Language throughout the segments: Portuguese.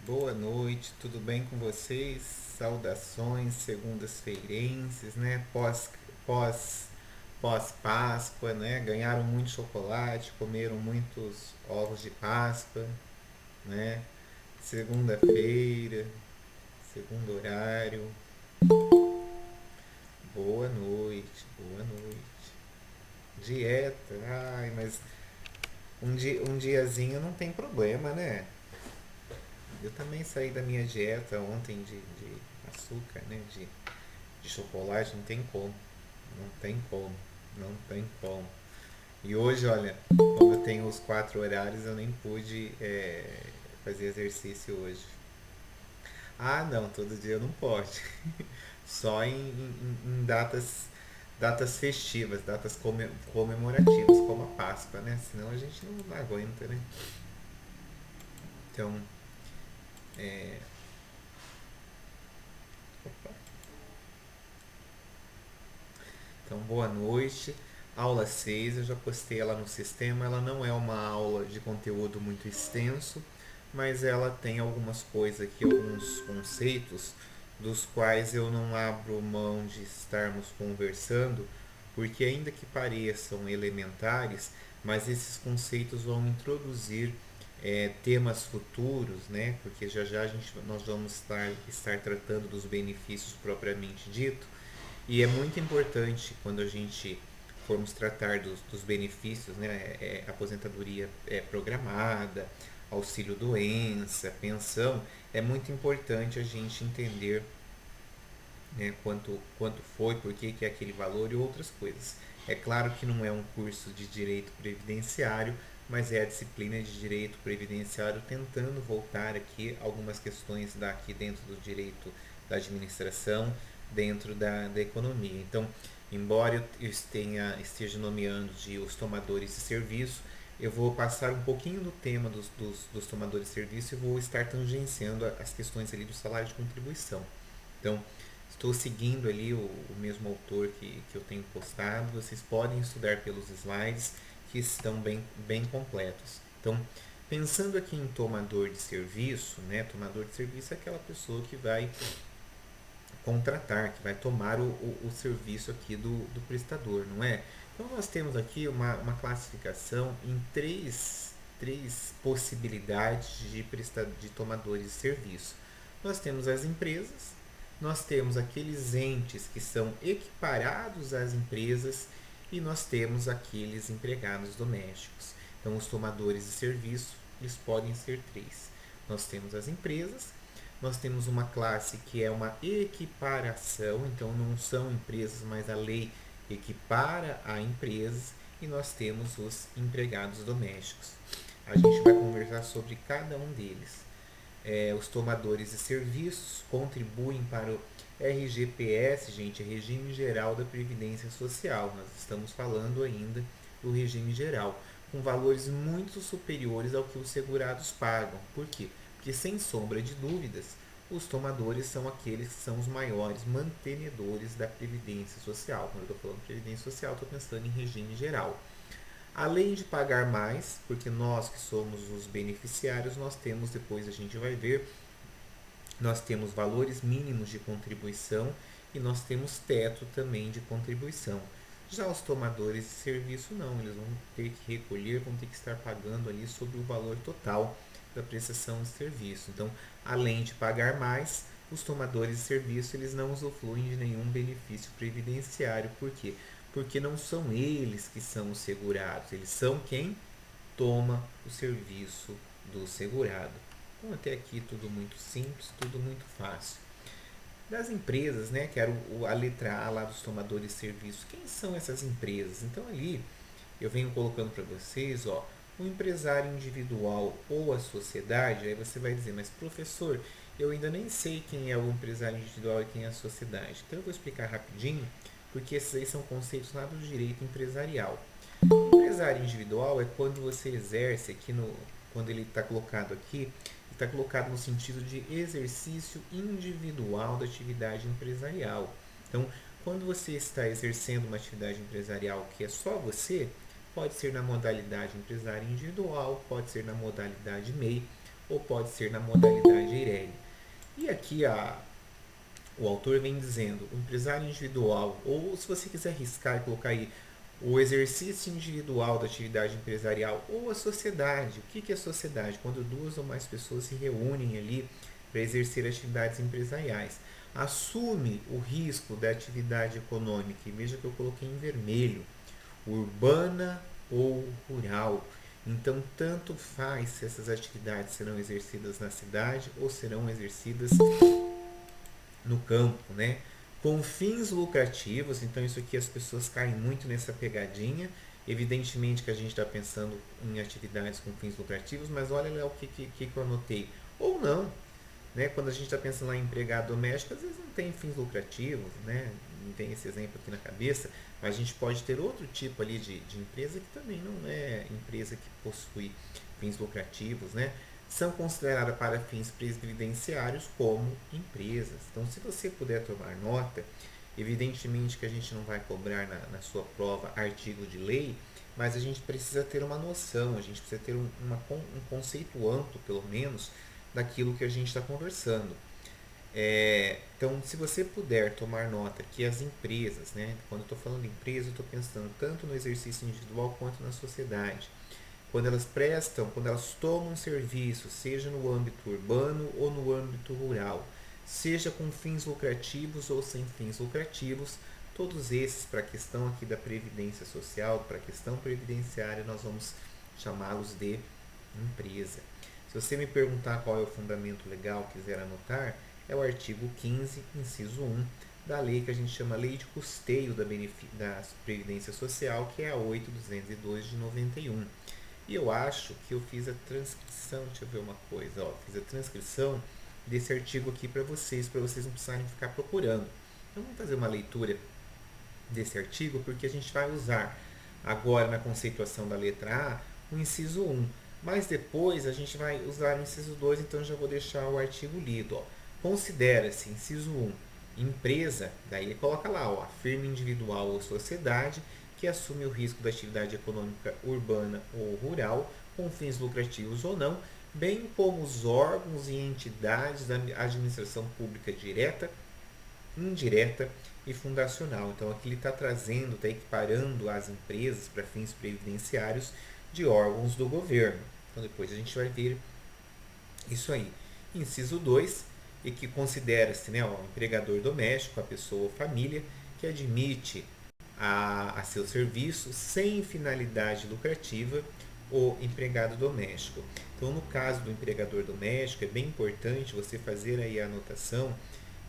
boa noite, tudo bem com vocês? Saudações segundas-feirenses, né? Pós, Pós-Páscoa, né? Ganharam muito chocolate, comeram muitos ovos de Páscoa, né? Segunda-feira, segundo horário, boa noite. Dieta, ai, mas um diazinho não tem problema, né? Eu também saí da minha dieta ontem de açúcar, né? De chocolate, não tem como. Não tem como. Não tem como. E hoje, olha, como eu tenho os 4 horários, eu nem pude fazer exercício hoje. Ah, não, todo dia não pode. Só em datas festivas, datas comemorativas, como a Páscoa, né? Senão a gente não aguenta, né? Então, é, Então, boa noite. Aula 6, eu já postei ela no sistema. Ela não é uma aula de conteúdo muito extenso, mas ela tem algumas coisas aqui, alguns conceitos dos quais eu não abro mão de estarmos conversando, porque ainda que pareçam elementares, mas esses conceitos vão introduzir temas futuros, né? Porque já já nós vamos estar tratando dos benefícios propriamente dito, e é muito importante quando a gente formos tratar dos benefícios, né? Aposentadoria programada, auxílio doença, pensão, é muito importante a gente entender, né, quanto foi, por que é aquele valor e outras coisas. É claro que não é um curso de direito previdenciário, mas é a disciplina de direito previdenciário tentando voltar aqui algumas questões daqui dentro do direito da administração, dentro da economia. Então, embora eu esteja nomeando de os tomadores de serviço, eu vou passar um pouquinho do tema dos tomadores de serviço e vou estar tangenciando as questões ali do salário de contribuição. Então, estou seguindo ali o mesmo autor que eu tenho postado. Vocês podem estudar pelos slides que estão bem completos. Então, pensando aqui em tomador de serviço, né? Tomador de serviço é aquela pessoa que vai contratar, que vai tomar o serviço aqui do prestador, não é? Então, nós temos aqui uma classificação em três possibilidades de tomadores de serviço. Nós temos as empresas, nós temos aqueles entes que são equiparados às empresas e nós temos aqueles empregados domésticos. Então, os tomadores de serviço, eles podem ser três. Nós temos as empresas, nós temos uma classe que é uma equiparação, então não são empresas, mas a lei equipara a empresas, e nós temos os empregados domésticos. A gente vai conversar sobre cada um deles. Os tomadores de serviços contribuem para o RGPS, gente, é Regime Geral da Previdência Social. Nós estamos falando ainda do regime geral, com valores muito superiores ao que os segurados pagam. Por quê? Porque, sem sombra de dúvidas, os tomadores são aqueles que são os maiores mantenedores da Previdência Social. Quando eu estou falando de Previdência Social, estou pensando em regime geral. Além de pagar mais, porque nós que somos os beneficiários, nós temos, depois a gente vai ver, nós temos valores mínimos de contribuição e nós temos teto também de contribuição. Já os tomadores de serviço não, eles vão ter que recolher, vão ter que estar pagando ali sobre o valor total da prestação de serviço. Então, além de pagar mais, os tomadores de serviço eles não usufruem de nenhum benefício previdenciário. Por quê? Porque não são eles que são os segurados, eles são quem toma o serviço do segurado. Então, até aqui tudo muito simples, tudo muito fácil. Das empresas, né, que era a letra A lá dos tomadores de serviço, quem são essas empresas? Então, ali eu venho colocando para vocês, ó, o empresário individual ou a sociedade. Aí você vai dizer, mas professor, eu ainda nem sei quem é o empresário individual e quem é a sociedade. Então eu vou explicar rapidinho, porque esses aí são conceitos lá do direito empresarial. O empresário individual é quando você exerce aqui quando ele está colocado aqui, está colocado no sentido de exercício individual da atividade empresarial. Então, quando você está exercendo uma atividade empresarial que é só você, pode ser na modalidade empresário individual, pode ser na modalidade MEI, ou pode ser na modalidade EIRELI. E aqui o autor vem dizendo, o empresário individual, ou se você quiser arriscar e colocar aí o exercício individual da atividade empresarial ou a sociedade. O que é a sociedade? Quando duas ou mais pessoas se reúnem ali para exercer atividades empresariais. Assume o risco da atividade econômica, e veja que eu coloquei em vermelho, urbana ou rural. Então, tanto faz se essas atividades serão exercidas na cidade ou serão exercidas no campo, né? Com fins lucrativos, então isso aqui as pessoas caem muito nessa pegadinha. Evidentemente que a gente está pensando em atividades com fins lucrativos, mas olha lá o que eu anotei. Ou não, né? Quando a gente está pensando lá em empregado doméstico, às vezes não tem fins lucrativos, né? Não tem esse exemplo aqui na cabeça, mas a gente pode ter outro tipo ali de empresa que também não é empresa que possui fins lucrativos, né? São consideradas para fins previdenciários como empresas. Então, se você puder tomar nota, evidentemente que a gente não vai cobrar na sua prova artigo de lei, mas a gente precisa ter uma noção, a gente precisa ter um conceito amplo, pelo menos, daquilo que a gente está conversando. Então, se você puder tomar nota que as empresas, né, quando eu estou falando de empresa, eu estou pensando tanto no exercício individual quanto na sociedade. Quando elas prestam, quando elas tomam serviço, seja no âmbito urbano ou no âmbito rural, seja com fins lucrativos ou sem fins lucrativos, todos esses, para a questão aqui da previdência social, para a questão previdenciária, nós vamos chamá-los de empresa. Se você me perguntar qual é o fundamento legal, quiser anotar, é o artigo 15, inciso 1, da lei que a gente chama Lei de Custeio da Previdência Social, que é a 8.202 de 91. E eu acho que eu fiz a transcrição, deixa eu ver uma coisa, ó, fiz a transcrição desse artigo aqui para vocês não precisarem ficar procurando. Então vamos fazer uma leitura desse artigo, porque a gente vai usar agora na conceituação da letra A o inciso 1, mas depois a gente vai usar o inciso 2, então já vou deixar o artigo lido. Ó. Considera-se, inciso 1, empresa, daí ele coloca lá, ó, firma individual ou sociedade que assume o risco da atividade econômica urbana ou rural, com fins lucrativos ou não, bem como os órgãos e entidades da administração pública direta, indireta e fundacional. Então aqui ele está trazendo, está equiparando as empresas para fins previdenciários de órgãos do governo. Então depois a gente vai ver isso aí. Inciso 2, e que considera-se, né, o empregador doméstico, a pessoa ou família que admite a seu serviço sem finalidade lucrativa o empregado doméstico. Então, no caso do empregador doméstico, é bem importante você fazer aí a anotação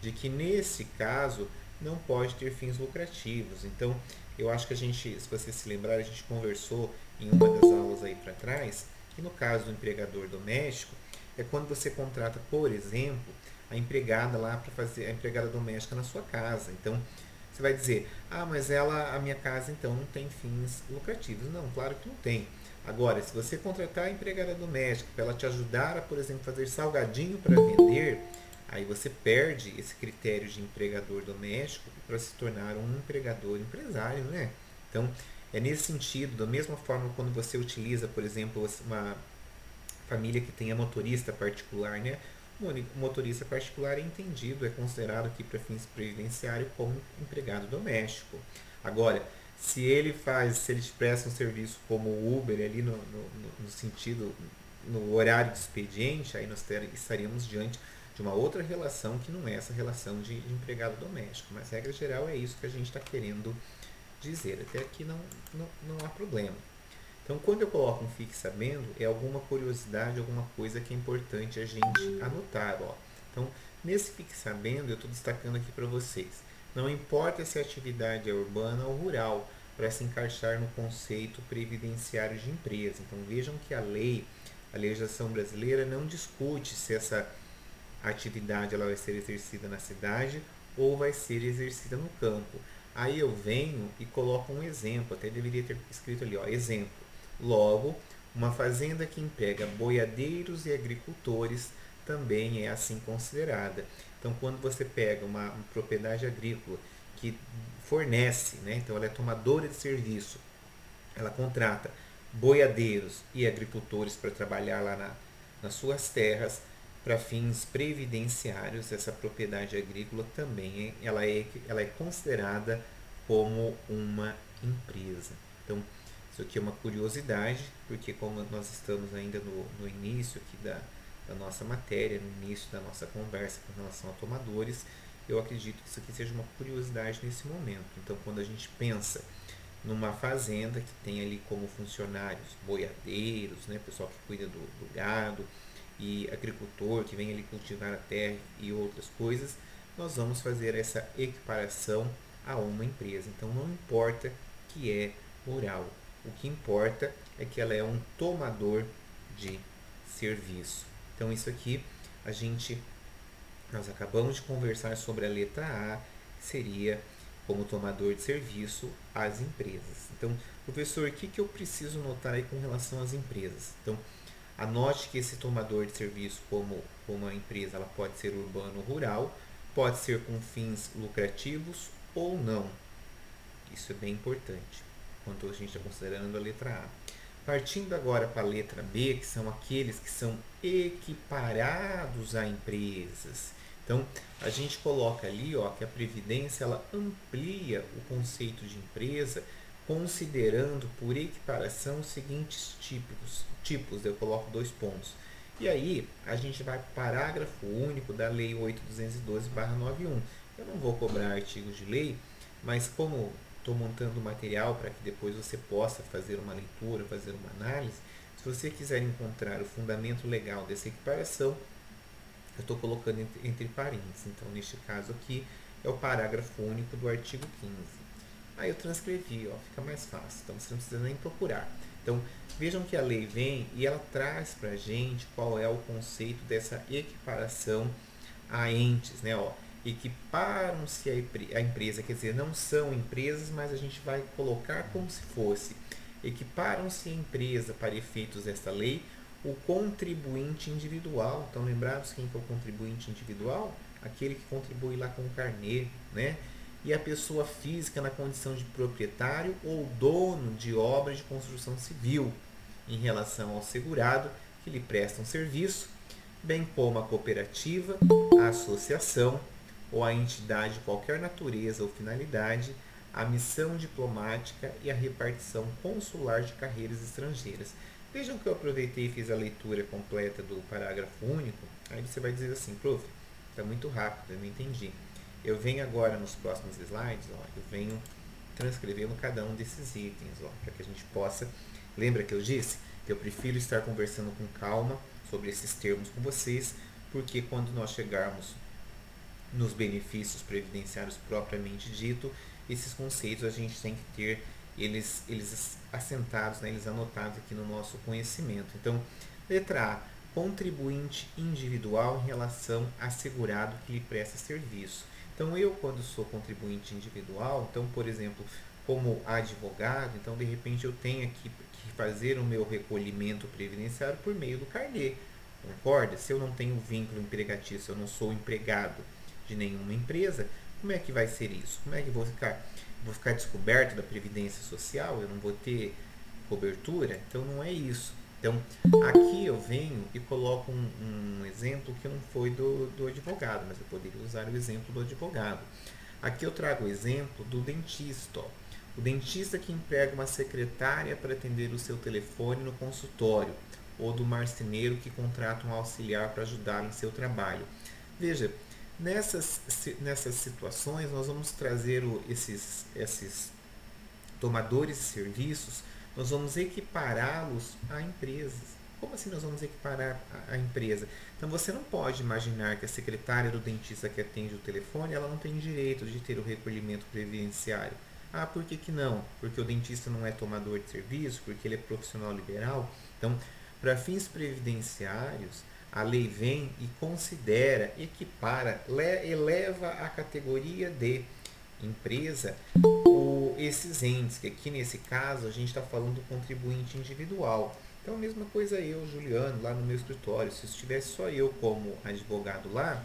de que nesse caso não pode ter fins lucrativos. Então, eu acho que a gente, se você se lembrar, a gente conversou em uma das aulas aí para trás, que no caso do empregador doméstico, é quando você contrata, por exemplo, a empregada lá para fazer a empregada doméstica na sua casa. Então, você vai dizer, mas a minha casa então não tem fins lucrativos. Não, claro que não tem. Agora, se você contratar a empregada doméstica para ela te ajudar a, por exemplo, fazer salgadinho para vender, aí você perde esse critério de empregador doméstico para se tornar um empregador empresário, né? Então, é nesse sentido, da mesma forma quando você utiliza, por exemplo, uma família que tenha motorista particular, né? O motorista particular é entendido, é considerado aqui para fins previdenciários como empregado doméstico. Agora, se ele te presta um serviço como Uber ali no sentido, no horário de expediente, aí nós estaríamos diante de uma outra relação que não é essa relação de empregado doméstico. Mas, regra geral, é isso que a gente está querendo dizer. Até aqui não há problema. Então, quando eu coloco um fique sabendo, é alguma curiosidade, alguma coisa que é importante a gente anotar. Ó. Então, nesse fique sabendo, eu estou destacando aqui para vocês. Não importa se a atividade é urbana ou rural, para se encaixar no conceito previdenciário de empresa. Então, vejam que a legislação brasileira não discute se essa atividade ela vai ser exercida na cidade ou vai ser exercida no campo. Aí eu venho e coloco um exemplo, até deveria ter escrito ali, ó, exemplo. Logo, uma fazenda que emprega boiadeiros e agricultores também é assim considerada. Então, quando você pega uma propriedade agrícola que fornece, né, então ela é tomadora de serviço, ela contrata boiadeiros e agricultores para trabalhar lá nas suas terras para fins previdenciários. Essa propriedade agrícola também ela é considerada como uma empresa. Então, isso aqui é uma curiosidade, porque como nós estamos ainda no início aqui da nossa matéria, no início da nossa conversa com relação a tomadores, eu acredito que isso aqui seja uma curiosidade nesse momento. Então, quando a gente pensa numa fazenda que tem ali como funcionários boiadeiros, né, pessoal que cuida do gado, e agricultor que vem ali cultivar a terra e outras coisas, nós vamos fazer essa equiparação a uma empresa. Então não importa que é rural, o que importa é que ela é um tomador de serviço. Então isso aqui nós acabamos de conversar sobre a letra A, que seria como tomador de serviço às empresas. Então, professor, o que eu preciso notar aí com relação às empresas? Então, anote que esse tomador de serviço, como a empresa, ela pode ser urbano ou rural, pode ser com fins lucrativos ou não. Isso é bem importante, quando a gente está considerando a letra A. Partindo agora para a letra B, que são aqueles que são equiparados a empresas. Então, a gente coloca ali que a Previdência ela amplia o conceito de empresa, considerando por equiparação os seguintes tipos, eu coloco 2 pontos. E aí, a gente vai para o parágrafo único da Lei 8.212/91. Eu não vou cobrar artigos de lei, mas como estou montando material para que depois você possa fazer uma leitura, fazer uma análise, se você quiser encontrar o fundamento legal dessa equiparação, eu estou colocando entre parênteses. Então, neste caso aqui, é o parágrafo único do artigo 15. Aí eu transcrevi, fica mais fácil. Então, você não precisa nem procurar. Então, vejam que a lei vem e ela traz para a gente qual é o conceito dessa equiparação a entes, né? Equiparam-se a empresa, quer dizer, não são empresas, mas a gente vai colocar como se fosse. Equiparam-se a empresa para efeitos desta lei o contribuinte individual. Então, lembrados quem que é o contribuinte individual? Aquele que contribui lá com o carnê, né? E a pessoa física na condição de proprietário ou dono de obra de construção civil em relação ao segurado que lhe presta um serviço, bem como a cooperativa, a associação ou a entidade de qualquer natureza ou finalidade, a missão diplomática e a repartição consular de carreiras estrangeiras. Vejam que eu aproveitei e fiz a leitura completa do parágrafo único. Aí você vai dizer assim, prof, está muito rápido, eu não entendi. Eu venho agora nos próximos slides, eu venho transcrevendo cada um desses itens, para que a gente possa... Lembra que eu disse que eu prefiro estar conversando com calma sobre esses termos com vocês, porque quando nós chegarmos nos benefícios previdenciários propriamente dito, esses conceitos a gente tem que ter eles assentados, né, eles anotados aqui no nosso conhecimento. Então, letra A, contribuinte individual em relação a segurado que lhe presta serviço. Então, eu quando sou contribuinte individual, então, por exemplo, como advogado, então de repente eu tenho aqui que fazer o meu recolhimento previdenciário por meio do carnê. Concorda? Se eu não tenho vínculo empregatício, eu não sou empregado de nenhuma empresa, como é que vai ser isso? Como é que eu vou ficar? Vou ficar descoberto da Previdência Social? Eu não vou ter cobertura? Então não é isso. Então aqui eu venho e coloco um exemplo que não foi do advogado, mas eu poderia usar o exemplo do advogado. Aqui eu trago o exemplo do dentista. O dentista que emprega uma secretária para atender o seu telefone no consultório, ou do marceneiro que contrata um auxiliar para ajudá-lo em seu trabalho. Veja, nessas situações nós vamos trazer esses tomadores de serviços, nós vamos equipará-los a empresas. Como assim nós vamos equiparar a empresa? Então você não pode imaginar que a secretária do dentista que atende o telefone, ela não tem direito de ter o recolhimento previdenciário. Ah, por que não? Porque o dentista não é tomador de serviço, porque ele é profissional liberal. Então, para fins previdenciários, a lei vem e considera, equipara, eleva a categoria de empresa esses entes, que aqui nesse caso a gente está falando do contribuinte individual. Então a mesma coisa eu, Juliano, lá no meu escritório, se estivesse só eu como advogado lá,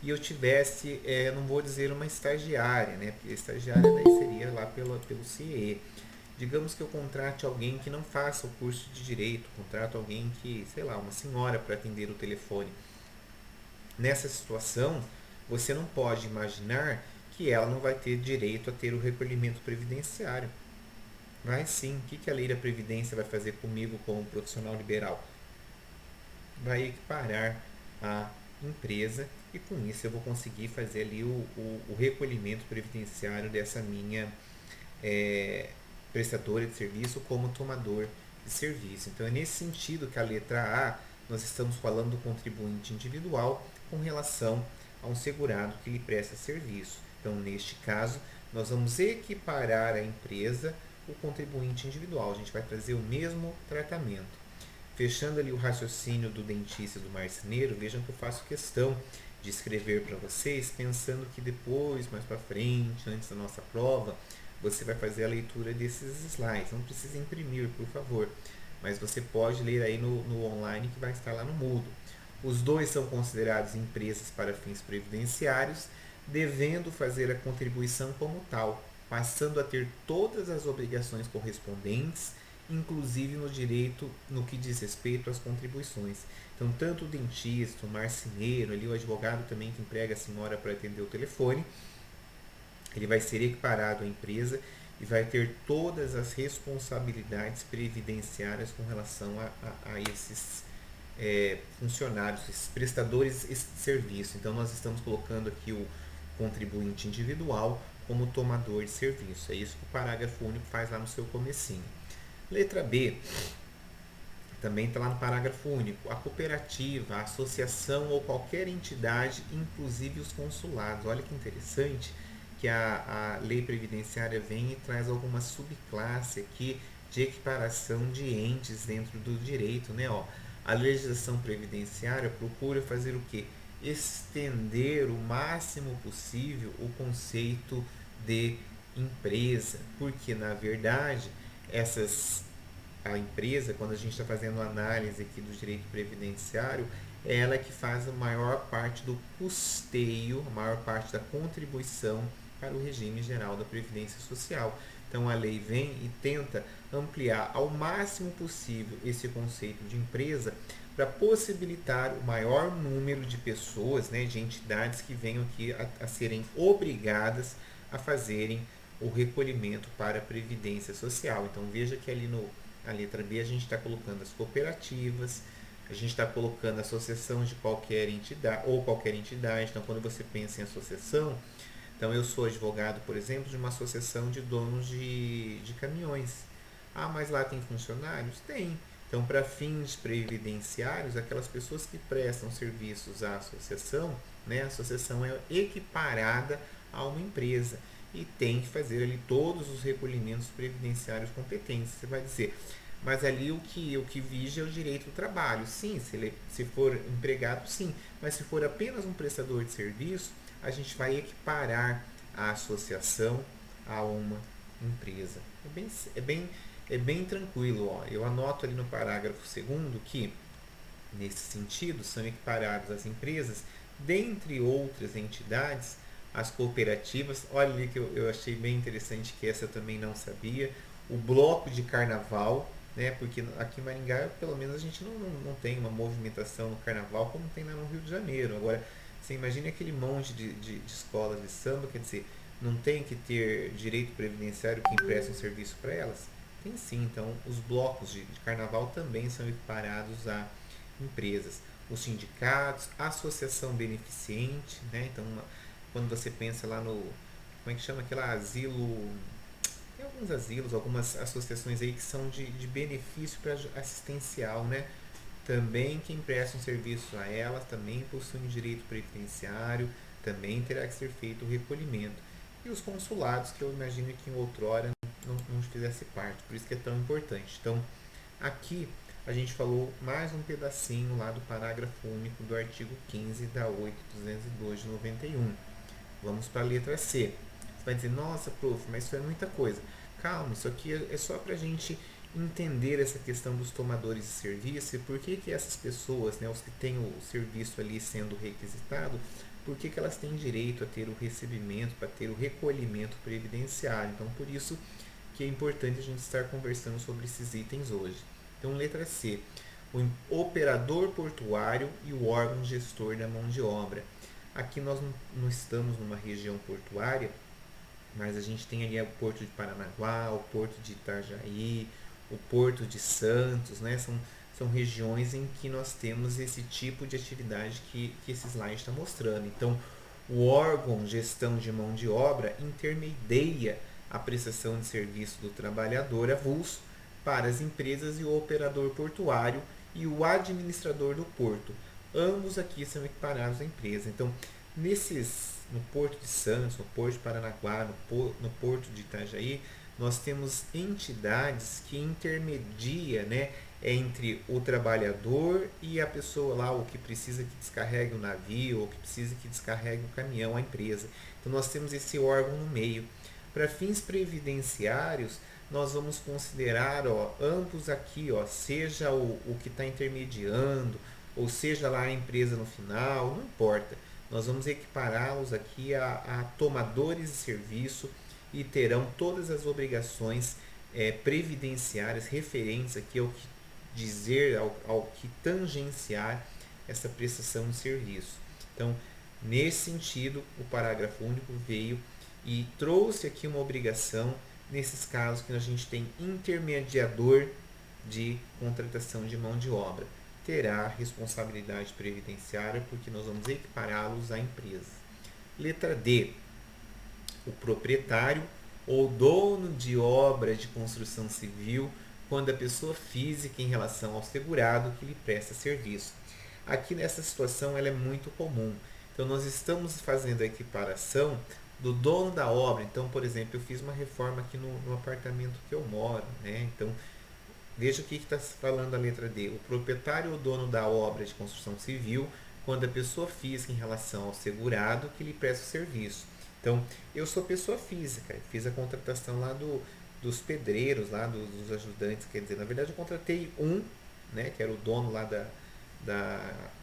e eu tivesse, não vou dizer uma estagiária, né, porque a estagiária daí seria lá pelo CIE, Digamos que eu contrate alguém que não faça o curso de direito, contrato alguém que, sei lá, uma senhora para atender o telefone. Nessa situação, você não pode imaginar que ela não vai ter direito a ter o recolhimento previdenciário. Vai sim. O que a lei da Previdência vai fazer comigo como profissional liberal? Vai equiparar a empresa e com isso eu vou conseguir fazer ali o recolhimento previdenciário dessa minha é, prestadora de serviço como tomador de serviço. Então é nesse sentido que a letra A nós estamos falando do contribuinte individual com relação a um segurado que lhe presta serviço. Então neste caso nós vamos equiparar a empresa o contribuinte individual. A gente vai trazer o mesmo tratamento. Fechando ali o raciocínio do dentista e do marceneiro, vejam que eu faço questão de escrever para vocês, pensando que depois, mais para frente, antes da nossa prova, você vai fazer a leitura desses slides. Não precisa imprimir, por favor, mas você pode ler aí no online que vai estar lá no Moodle. Os dois são considerados empresas para fins previdenciários, devendo fazer a contribuição como tal, passando a ter todas as obrigações correspondentes, inclusive no direito no que diz respeito às contribuições. Então, tanto o dentista, o marceneiro, ali, o advogado também que emprega a senhora para atender o telefone, ele vai ser equiparado à empresa e vai ter todas as responsabilidades previdenciárias com relação a esses funcionários, esses prestadores de serviço. Então, nós estamos colocando aqui o contribuinte individual como tomador de serviço. É isso que o parágrafo único faz lá no seu comecinho. Letra B, também está lá no parágrafo único. A cooperativa, a associação ou qualquer entidade, inclusive os consulados. Olha que interessante que a lei previdenciária vem e traz alguma subclasse aqui de equiparação de entes dentro do direito, né? Ó, a legislação previdenciária procura fazer o quê? Estender o máximo possível o conceito de empresa, porque na verdade a empresa, quando a gente está fazendo análise aqui do direito previdenciário, é ela que faz a maior parte do custeio, a maior parte da contribuição para o regime geral da Previdência Social. Então a lei vem e tenta ampliar ao máximo possível esse conceito de empresa para possibilitar o maior número de pessoas, né, de entidades que venham aqui a serem obrigadas a fazerem o recolhimento para a Previdência Social. Então veja que ali na letra B a gente está colocando as cooperativas, a gente está colocando a associação de qualquer entidade ou qualquer entidade. Então quando você pensa em associação, então eu sou advogado, por exemplo, de uma associação de donos de caminhões. Ah, mas lá tem funcionários? Tem. Então, para fins previdenciários, aquelas pessoas que prestam serviços à associação, né, a associação é equiparada a uma empresa e tem que fazer ali todos os recolhimentos previdenciários competentes. Você vai dizer, mas ali o que vige é o direito do trabalho. Sim, se for empregado, sim. Mas se for apenas um prestador de serviço, a gente vai equiparar a associação a uma empresa. É bem tranquilo. Ó. Eu anoto ali no parágrafo 2º que, nesse sentido, são equiparadas as empresas, dentre outras entidades, as cooperativas. Olha ali que eu achei bem interessante, que essa eu também não sabia. O bloco de carnaval, né? Porque aqui em Maringá, pelo menos, a gente não tem uma movimentação no carnaval como tem lá no Rio de Janeiro. Agora, você imagina aquele monte de escolas de samba, quer dizer, não tem que ter direito previdenciário que empresta um serviço para elas? Tem sim, então os blocos de carnaval também são equiparados a empresas. Os sindicatos, a associação beneficente, né? Então, quando você pensa lá no, como é que chama aquela asilo, tem alguns asilos, algumas associações aí que são de benefício para assistencial, né? Também quem presta um serviço a elas também possui um direito previdenciário, também terá que ser feito o recolhimento. E os consulados, que eu imagino que em outrora não fizesse parte, por isso que é tão importante. Então, aqui a gente falou mais um pedacinho lá do parágrafo único do artigo 15 da 8.202 de 91. Vamos para a letra C. Você vai dizer, nossa, prof, mas isso é muita coisa. Calma, isso aqui é só para a gente entender essa questão dos tomadores de serviço e por que essas pessoas, né, os que têm o serviço ali sendo requisitado, por que elas têm direito a ter o recebimento, para ter o recolhimento previdenciário. Então, por isso que é importante a gente estar conversando sobre esses itens hoje. Então, letra C, o operador portuário e o órgão gestor da mão de obra. Aqui nós não estamos numa região portuária, mas a gente tem ali o Porto de Paranaguá, o Porto de Itajaí, o Porto de Santos, né? São regiões em que nós temos esse tipo de atividade que esse slide está mostrando. Então, o órgão gestão de mão de obra intermedia a prestação de serviço do trabalhador avulso para as empresas e o operador portuário e o administrador do porto. Ambos aqui são equiparados à empresa. Então, no Porto de Santos, no Porto de Paranaguá, no Porto de Itajaí, nós temos entidades que intermediam, né, entre o trabalhador e a pessoa lá, o que precisa que descarregue o navio, ou que precisa que descarregue o caminhão, a empresa. Então nós temos esse órgão no meio. Para fins previdenciários, nós vamos considerar, ambos aqui, seja o que está intermediando, ou seja lá a empresa no final, não importa. Nós vamos equipará-los aqui a tomadores de serviço e terão todas as obrigações previdenciárias referentes aqui ao que dizer, ao que tangenciar essa prestação de serviço. Então, nesse sentido, o parágrafo único veio e trouxe aqui uma obrigação nesses casos que a gente tem intermediador de contratação de mão de obra. Terá responsabilidade previdenciária porque nós vamos equipará-los à empresa. Letra D. O proprietário ou dono de obra de construção civil quando a pessoa física em relação ao segurado que lhe presta serviço. Aqui nessa situação ela é muito comum. Então nós estamos fazendo a equiparação do dono da obra. Então, por exemplo, eu fiz uma reforma aqui no apartamento que eu moro, né? Então, veja o que está falando a letra D. O proprietário ou dono da obra de construção civil, quando a pessoa física em relação ao segurado que lhe presta o serviço. Então, eu sou pessoa física, fiz a contratação lá dos pedreiros, lá dos ajudantes, quer dizer, na verdade eu contratei né, que era o dono lá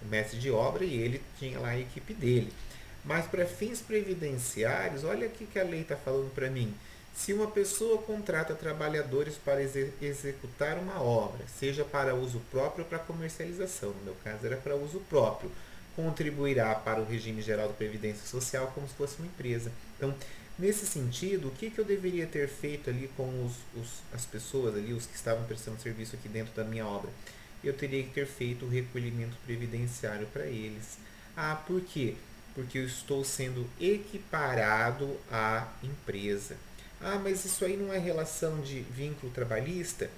o mestre de obra, e ele tinha lá a equipe dele. Mas para fins previdenciários, olha o que a lei está falando para mim. Se uma pessoa contrata trabalhadores para executar uma obra, seja para uso próprio ou para comercialização, no meu caso era para uso próprio, contribuirá para o regime geral da Previdência Social como se fosse uma empresa. Então, nesse sentido, o que eu deveria ter feito ali com as pessoas ali, os que estavam prestando serviço aqui dentro da minha obra? Eu teria que ter feito o recolhimento previdenciário para eles. Por quê? Porque eu estou sendo equiparado à empresa. Mas isso aí não é relação de vínculo trabalhista?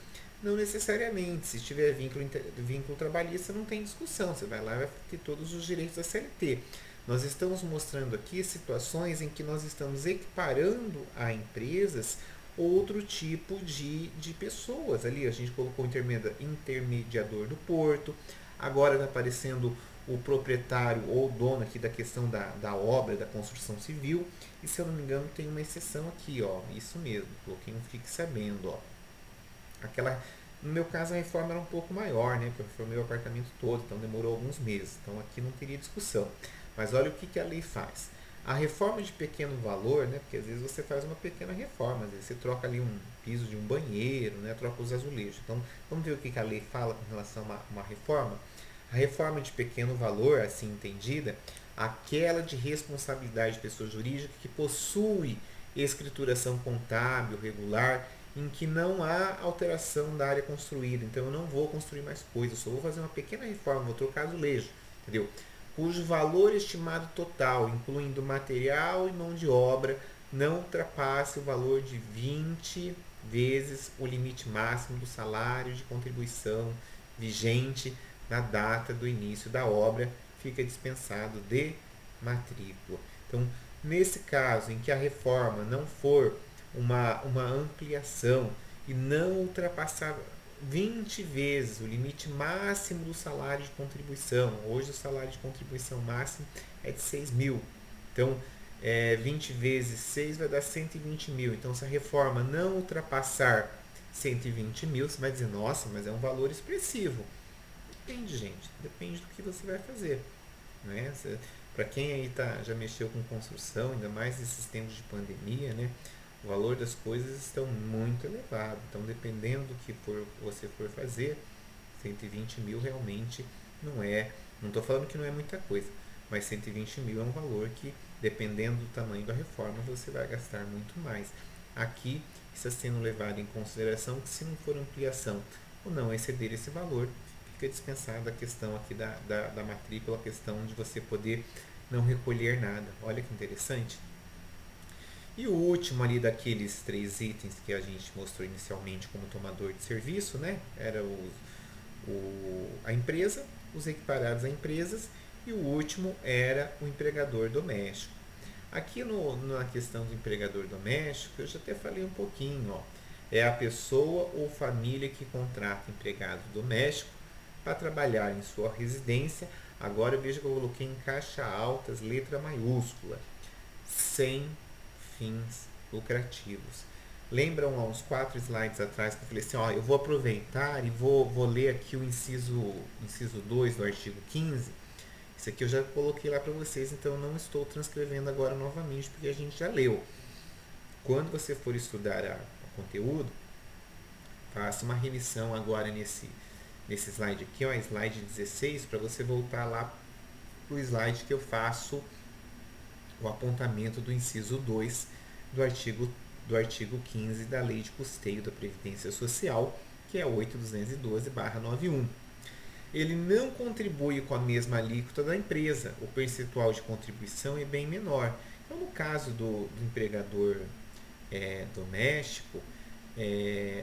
Não necessariamente. Se tiver vínculo trabalhista, não tem discussão. Você vai lá e vai ter todos os direitos da CLT. Nós estamos mostrando aqui situações em que nós estamos equiparando a empresas outro tipo de pessoas. Ali a gente colocou o intermediador do porto. Agora está aparecendo o proprietário ou dono aqui da questão da obra, da construção civil. E se eu não me engano tem uma exceção aqui, isso mesmo, coloquei um fique sabendo, no meu caso a reforma era um pouco maior, né, porque eu reformei o apartamento todo, então demorou alguns meses, então aqui não teria discussão. Mas olha o que a lei faz. A reforma de pequeno valor, né, porque às vezes você faz uma pequena reforma, às vezes você troca ali um piso de um banheiro, né, troca os azulejos. Então vamos ver o que a lei fala com relação a uma reforma. A reforma de pequeno valor, assim entendida, aquela de responsabilidade de pessoa jurídica que possui escrituração contábil regular, em que não há alteração da área construída. Então eu não vou construir mais coisas, só vou fazer uma pequena reforma, vou trocar azulejo, entendeu? Cujo valor estimado total, incluindo material e mão de obra, não ultrapasse o valor de 20 vezes o limite máximo do salário de contribuição vigente na data do início da obra, fica dispensado de matrícula. Então, nesse caso em que a reforma não for uma ampliação e não ultrapassar 20 vezes o limite máximo do salário de contribuição, hoje o salário de contribuição máximo é de 6 mil, então 20 vezes 6 vai dar 120 mil, então se a reforma não ultrapassar 120 mil, você vai dizer, nossa, mas é um valor expressivo. Depende, gente. Depende do que você vai fazer. Né? Para quem aí já mexeu com construção, ainda mais nesses tempos de pandemia, né? O valor das coisas estão muito elevado. Então, dependendo do que você for fazer, 120 mil realmente não é. Não estou falando que não é muita coisa, mas 120 mil é um valor que, dependendo do tamanho da reforma, você vai gastar muito mais. Aqui está sendo levado em consideração que, se não for ampliação ou não exceder esse valor, fica dispensada a questão aqui da matrícula, a questão de você poder não recolher nada. Olha que interessante. E o último ali daqueles três itens que a gente mostrou inicialmente como tomador de serviço, né? Era a empresa, os equiparados a empresas, e o último era o empregador doméstico. Aqui na questão do empregador doméstico, eu já até falei um pouquinho, ó. É a pessoa ou família que contrata empregado doméstico para trabalhar em sua residência. Agora veja que eu coloquei em caixa altas, letra maiúscula, sem fins lucrativos. Lembram há uns 4 slides atrás que eu falei assim, ó, eu vou aproveitar e vou ler aqui o inciso 2 do artigo 15. Isso aqui eu já coloquei lá para vocês, então eu não estou transcrevendo agora novamente, porque a gente já leu. Quando você for estudar o conteúdo, faça uma revisão agora nesse slide aqui, ó, slide 16, para você voltar lá para o slide que eu faço o apontamento do inciso 2 do artigo 15 da Lei de Custeio da Previdência Social, que é 8.212/91. Ele não contribui com a mesma alíquota da empresa, o percentual de contribuição é bem menor. Então, no caso do empregador doméstico,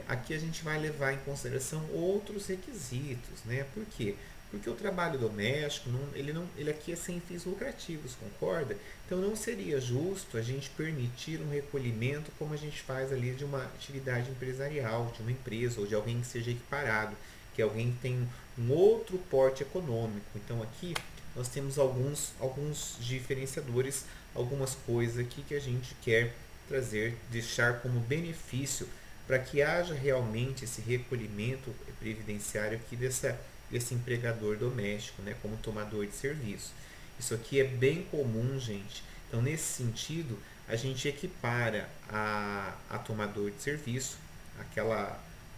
aqui a gente vai levar em consideração outros requisitos, né? Por quê? Porque o trabalho doméstico, ele aqui é sem fins lucrativos, concorda? Então não seria justo a gente permitir um recolhimento como a gente faz ali de uma atividade empresarial, de uma empresa ou de alguém que seja equiparado, que alguém que tem um outro porte econômico. Então aqui nós temos alguns diferenciadores, algumas coisas aqui que a gente quer trazer, deixar como benefício para que haja realmente esse recolhimento previdenciário aqui desse empregador doméstico, né, como tomador de serviço. Isso aqui é bem comum, gente. Então, nesse sentido, a gente equipara a tomador de serviço,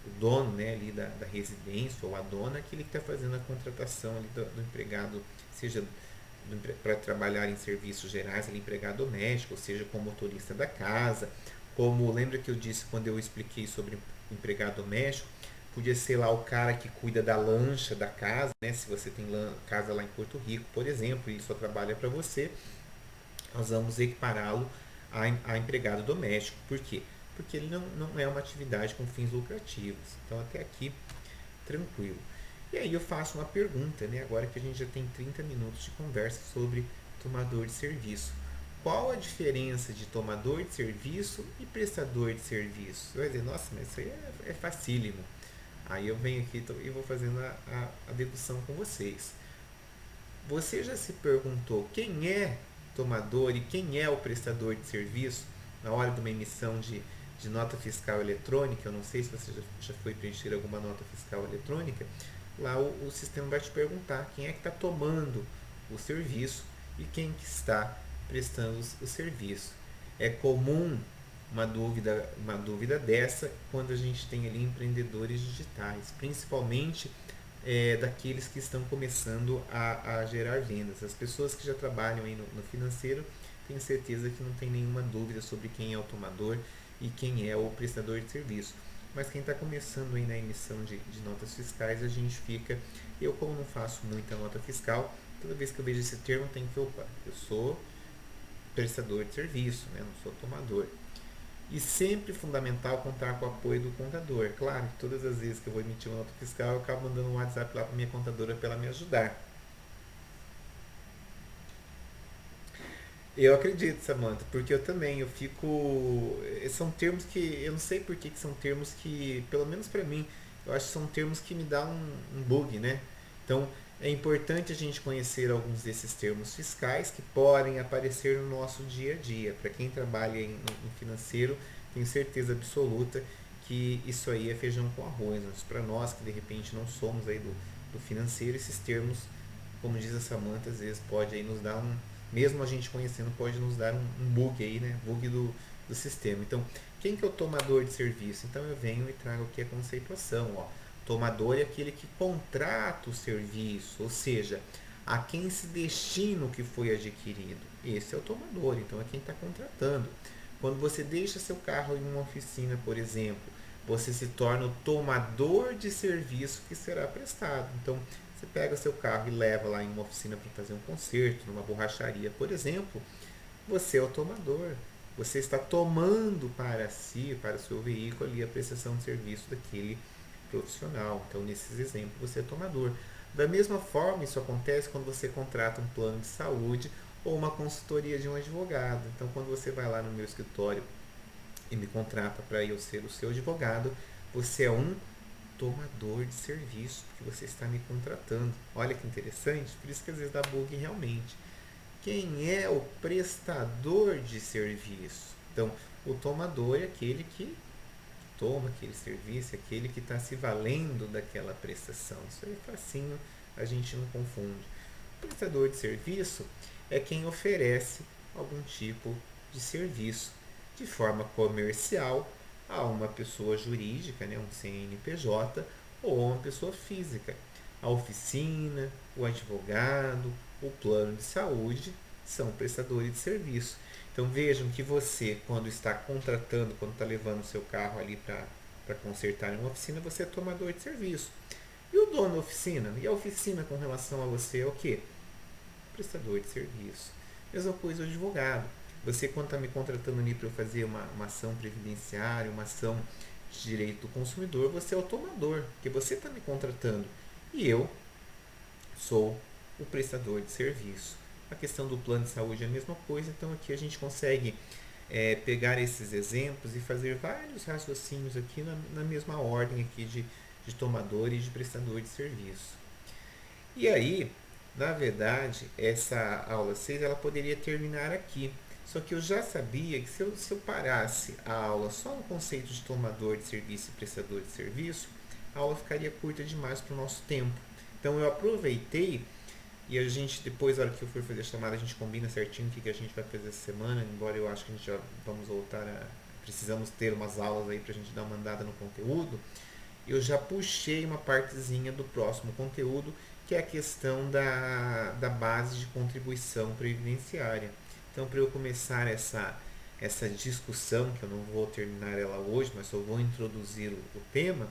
o dono, né, ali da residência, ou a dona, aquele que está fazendo a contratação ali do empregado, seja para trabalhar em serviços gerais, ali, empregado doméstico, ou seja, como motorista da casa, como lembra que eu disse quando eu expliquei sobre empregado doméstico, podia ser lá o cara que cuida da lancha da casa, né? Se você tem casa lá em Porto Rico, por exemplo, e ele só trabalha para você, nós vamos equipará-lo a empregado doméstico. Por quê? Porque ele não é uma atividade com fins lucrativos. Então, até aqui, tranquilo. E aí eu faço uma pergunta, né? Agora que a gente já tem 30 minutos de conversa sobre tomador de serviço. Qual a diferença de tomador de serviço e prestador de serviço? Você vai dizer, nossa, mas isso aí é facílimo. Aí eu venho aqui e vou fazendo a dedução com vocês. Você já se perguntou quem é tomador e quem é o prestador de serviço na hora de uma emissão de nota fiscal eletrônica? Eu não sei se você já foi preencher alguma nota fiscal eletrônica. Lá o sistema vai te perguntar quem é que está tomando o serviço e quem que está prestando o serviço. É comum uma dúvida dessa quando a gente tem ali empreendedores digitais, principalmente daqueles que estão começando a gerar vendas. As pessoas que já trabalham aí no financeiro, tenho certeza que não tem nenhuma dúvida sobre quem é o tomador e quem é o prestador de serviço. Mas quem está começando aí na emissão de notas fiscais, a gente fica... Eu, como não faço muita nota fiscal, toda vez que eu vejo esse termo, tem que... Opa, eu sou prestador de serviço, né? Não sou tomador. E sempre fundamental contar com o apoio do contador. Claro que todas as vezes que eu vou emitir uma nota fiscal, eu acabo mandando um WhatsApp lá para minha contadora para ela me ajudar. Eu acredito, Samantha, porque eu também, eu fico... São termos que, eu não sei por que são termos que, pelo menos para mim, eu acho que são termos que me dão um bug, né? Então, é importante a gente conhecer alguns desses termos fiscais que podem aparecer no nosso dia a dia. Para quem trabalha em financeiro, tenho certeza absoluta que isso aí é feijão com arroz. Mas para nós que de repente não somos aí do financeiro, esses termos, como diz a Samantha, às vezes pode aí nos dar mesmo a gente conhecendo, pode nos dar um bug aí, né? Bug do sistema. Então, Quem que é o tomador de serviço? Então eu venho e trago aqui a conceituação. Ó. Tomador é aquele que contrata o serviço, ou seja, a quem se destina o que foi adquirido. Esse é o tomador, então é quem está contratando. Quando você deixa seu carro em uma oficina, por exemplo, você se torna o tomador de serviço que será prestado. Então, você pega seu carro e leva lá em uma oficina para fazer um conserto, numa borracharia, por exemplo, você é o tomador. Você está tomando para si, para o seu veículo ali a prestação de serviço daquele profissional. Então, nesses exemplos, você é tomador. Da mesma forma, isso acontece quando você contrata um plano de saúde ou uma consultoria de um advogado. Então, quando você vai lá no meu escritório e me contrata para eu ser o seu advogado, você é um tomador de serviço, porque você está me contratando. Olha que interessante, por isso que às vezes dá bug realmente. Quem é o prestador de serviço? Então, o tomador é aquele que toma aquele serviço, é aquele que está se valendo daquela prestação. Isso aí é facinho, a gente não confunde. O prestador de serviço é quem oferece algum tipo de serviço de forma comercial a uma pessoa jurídica, né, um CNPJ, ou a uma pessoa física. A oficina, o advogado, o plano de saúde são prestadores de serviço. Então vejam que você, quando está contratando, quando está levando o seu carro ali para consertar em uma oficina, você é tomador de serviço. E o dono da oficina? E a oficina com relação a você é o quê? Prestador de serviço. Mesma coisa o advogado. Você, quando está me contratando ali para eu fazer uma ação previdenciária, uma ação de direito do consumidor, você é o tomador, porque você está me contratando. E eu sou o prestador de serviço. A questão do plano de saúde é a mesma coisa, então aqui a gente consegue pegar esses exemplos e fazer vários raciocínios aqui na mesma ordem aqui de tomador e de prestador de serviço. E aí, na verdade, essa aula 6 ela poderia terminar aqui. Só que eu já sabia que se eu parasse a aula só no conceito de tomador de serviço e prestador de serviço, a aula ficaria curta demais para o nosso tempo. Então eu aproveitei e a gente, depois, na hora que eu for fazer a chamada, a gente combina certinho o que a gente vai fazer essa semana, embora eu acho que a gente já vamos voltar a... Precisamos ter umas aulas aí para a gente dar uma andada no conteúdo. Eu já puxei uma partezinha do próximo conteúdo, que é a questão da base de contribuição previdenciária. Então, para eu começar essa discussão, que eu não vou terminar ela hoje, mas só vou introduzir o tema,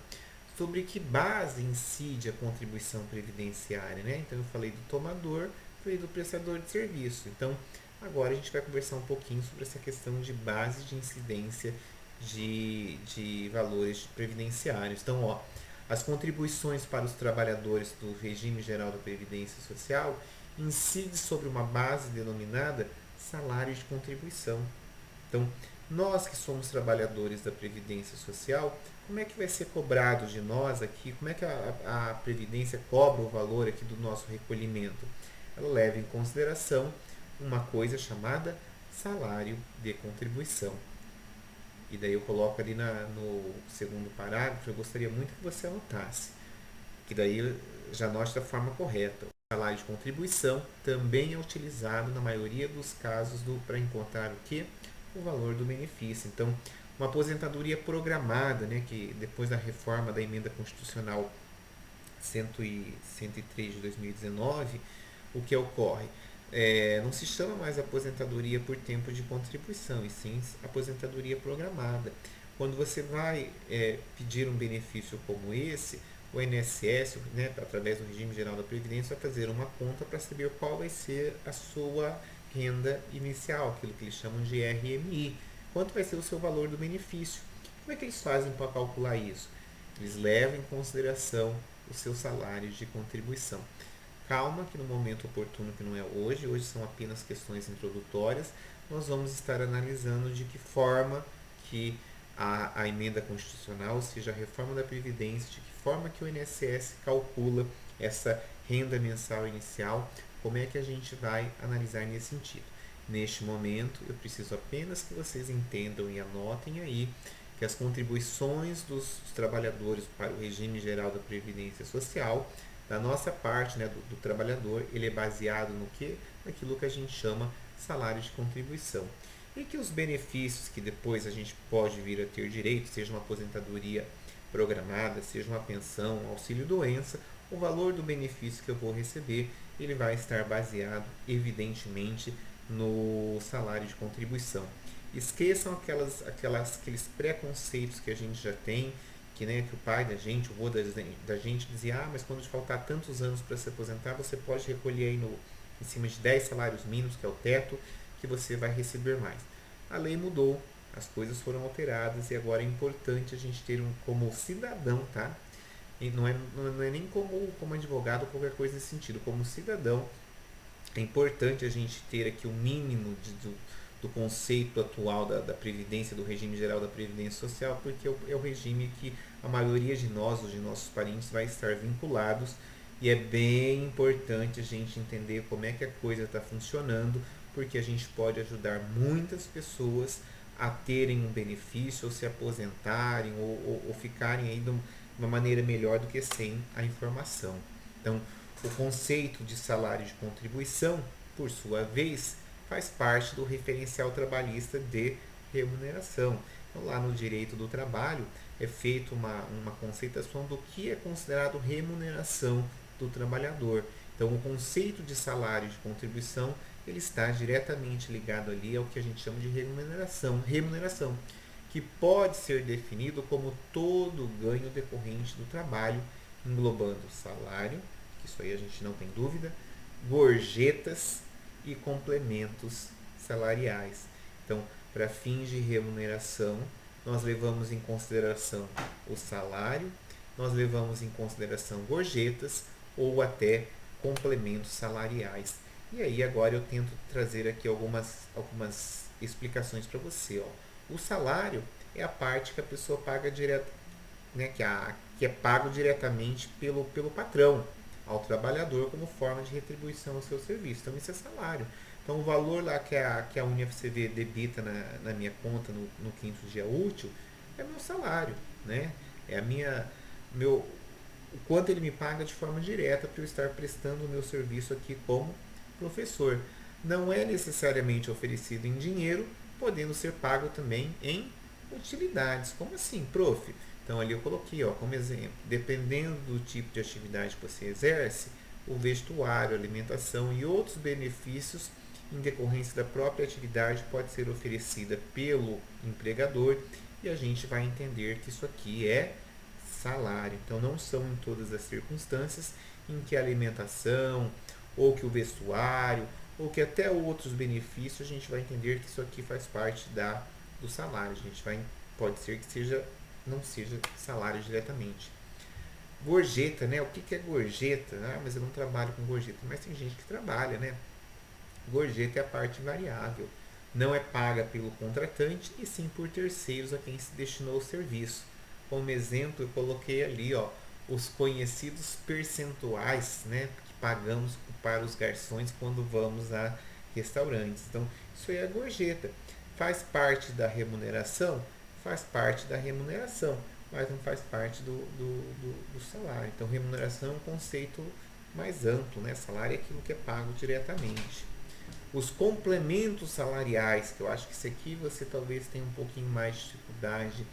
sobre que base incide a contribuição previdenciária, né? Então eu falei do tomador, falei do prestador de serviço. Então agora a gente vai conversar um pouquinho sobre essa questão de base de incidência de valores previdenciários. Então, ó, as contribuições para os trabalhadores do regime geral da Previdência Social incidem sobre uma base denominada salário de contribuição. Então, nós que somos trabalhadores da Previdência Social, como é que vai ser cobrado de nós aqui? Como é que a Previdência cobra o valor aqui do nosso recolhimento? Ela leva em consideração uma coisa chamada salário de contribuição. E daí eu coloco ali no segundo parágrafo, eu gostaria muito que você anotasse, que daí já anote da forma correta. O salário de contribuição também é utilizado na maioria dos casos para encontrar o que? O valor do benefício. Então, uma aposentadoria programada, né, que depois da reforma da emenda constitucional 103 de 2019, o que ocorre? Não se chama mais aposentadoria por tempo de contribuição, e sim aposentadoria programada. Quando você vai pedir um benefício como esse, o INSS, né, através do regime geral da Previdência, vai fazer uma conta para saber qual vai ser a sua renda inicial, aquilo que eles chamam de RMI. Quanto vai ser o seu valor do benefício? Como é que eles fazem para calcular isso? Eles levam em consideração o seu salário de contribuição. Calma que no momento oportuno, que não é hoje são apenas questões introdutórias, nós vamos estar analisando de que forma que a emenda constitucional, ou seja, a reforma da Previdência, de que forma que o INSS calcula essa renda mensal inicial, como é que a gente vai analisar nesse sentido. Neste momento, eu preciso apenas que vocês entendam e anotem aí que as contribuições dos trabalhadores para o regime geral da Previdência Social, da nossa parte, né, do trabalhador, ele é baseado no que? Naquilo que a gente chama salário de contribuição. e que os benefícios que depois a gente pode vir a ter direito, seja uma aposentadoria programada, seja uma pensão, um auxílio-doença, o valor do benefício que eu vou receber, ele vai estar baseado, evidentemente, no salário de contribuição. Esqueçam aqueles preconceitos que a gente já tem, que, né, que o pai da gente, o avô da gente dizia, mas quando te faltar tantos anos para se aposentar, você pode recolher aí em cima de 10 salários mínimos, que é o teto, que você vai receber mais. A lei mudou, as coisas foram alteradas e agora é importante a gente ter como cidadão, tá? E não é nem como advogado ou qualquer coisa nesse sentido, como cidadão, é importante a gente ter aqui o mínimo do conceito atual da Previdência, do regime geral da Previdência Social, porque é o regime que a maioria de nós, os de nossos parentes, vai estar vinculados e é bem importante a gente entender como é que a coisa está funcionando, porque a gente pode ajudar muitas pessoas a terem um benefício, ou se aposentarem, ou ficarem aí de uma maneira melhor do que sem a informação. Então, o conceito de salário de contribuição, por sua vez, faz parte do referencial trabalhista de remuneração. Então, lá no direito do trabalho, é feita uma conceituação do que é considerado remuneração do trabalhador. Então, o conceito de salário de contribuição ele está diretamente ligado ali ao que a gente chama de remuneração, que pode ser definido como todo ganho decorrente do trabalho, englobando salário, que isso aí a gente não tem dúvida, gorjetas e complementos salariais. Então, para fins de remuneração, nós levamos em consideração o salário, nós levamos em consideração gorjetas ou até complementos salariais. E aí agora eu tento trazer aqui algumas explicações para você. Ó. O salário é a parte que a pessoa paga direto, né, que é pago diretamente pelo patrão ao trabalhador como forma de retribuição ao seu serviço. Então isso é salário. Então o valor lá que a UniFCV debita na minha conta no quinto dia útil é meu salário, né? É o quanto ele me paga de forma direta para eu estar prestando o meu serviço aqui como professor. Não é necessariamente oferecido em dinheiro, podendo ser pago também em utilidades. Como assim, prof? Então ali eu coloquei, ó, como exemplo, dependendo do tipo de atividade que você exerce, o vestuário, alimentação e outros benefícios em decorrência da própria atividade pode ser oferecida pelo empregador e a gente vai entender que isso aqui é salário. Então não são em todas as circunstâncias em que a alimentação, ou que o vestuário, ou que até outros benefícios, a gente vai entender que isso aqui faz parte do salário. Pode ser que não seja salário diretamente. Gorjeta, né? O que é gorjeta? Mas eu não trabalho com gorjeta. Mas tem gente que trabalha, né? Gorjeta é a parte variável. Não é paga pelo contratante e sim por terceiros a quem se destinou o serviço. Como exemplo, eu coloquei ali, ó, os conhecidos percentuais, né, que pagamos para os garçons quando vamos a restaurantes. Então, isso aí é a gorjeta. Faz parte da remuneração? Faz parte da remuneração, mas não faz parte do salário. Então, remuneração é um conceito mais amplo, né? Salário é aquilo que é pago diretamente. Os complementos salariais, que eu acho que isso aqui você talvez tenha um pouquinho mais de dificuldade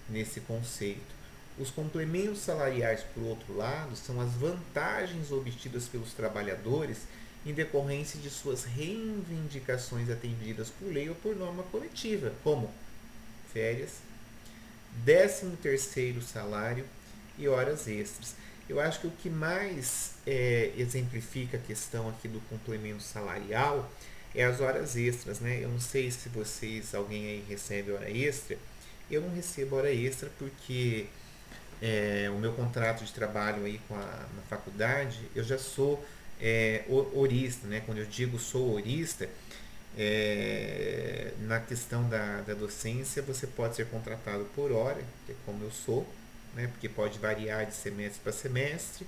nesse conceito. Os complementos salariais, por outro lado, são as vantagens obtidas pelos trabalhadores em decorrência de suas reivindicações atendidas por lei ou por norma coletiva, como férias, 13º salário e horas extras. Eu acho que o que mais exemplifica a questão aqui do complemento salarial é as horas extras, né? Eu não sei se alguém aí recebe hora extra. Eu não recebo hora extra porque o meu contrato de trabalho aí na faculdade, eu já sou horista, né? Quando eu digo sou horista, na questão da docência, você pode ser contratado por hora, que é como eu sou, né? Porque pode variar de semestre para semestre,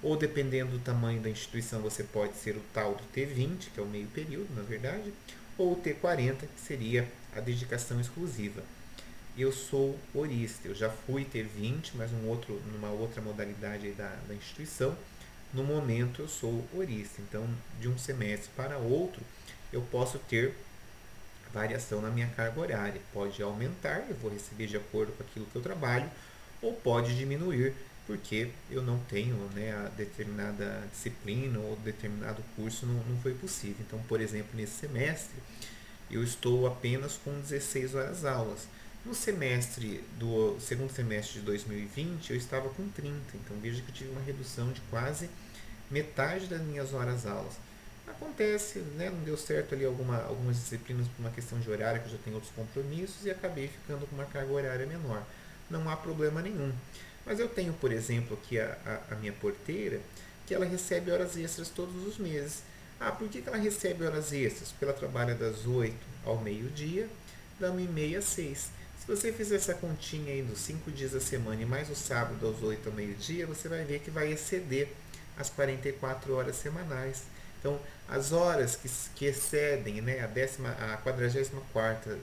ou dependendo do tamanho da instituição, você pode ser o tal do T20, que é o meio período, na verdade, ou o T40, que seria a dedicação exclusiva. Eu sou horista, eu já fui T20, mas numa outra modalidade aí da instituição. No momento eu sou horista, então de um semestre para outro eu posso ter variação na minha carga horária. Pode aumentar, eu vou receber de acordo com aquilo que eu trabalho, ou pode diminuir, porque eu não tenho, né, a determinada disciplina ou determinado curso não foi possível. Então, por exemplo, nesse semestre, eu estou apenas com 16 horas aulas. No semestre do segundo semestre de 2020, eu estava com 30. Então, veja que eu tive uma redução de quase metade das minhas horas aulas. Acontece, né? Não deu certo ali algumas disciplinas por uma questão de horário, que eu já tenho outros compromissos, e acabei ficando com uma carga horária menor. Não há problema nenhum. Mas eu tenho, por exemplo, aqui a minha porteira, que ela recebe horas extras todos os meses. Ah, por que ela recebe horas extras? Porque ela trabalha das 8 ao meio-dia, da 1h30 às 6. Se você fizer essa continha aí dos 5 dias da semana e mais o sábado das 8 ao meio-dia, você vai ver que vai exceder as 44 horas semanais. Então, as horas que excedem, né, a 44ª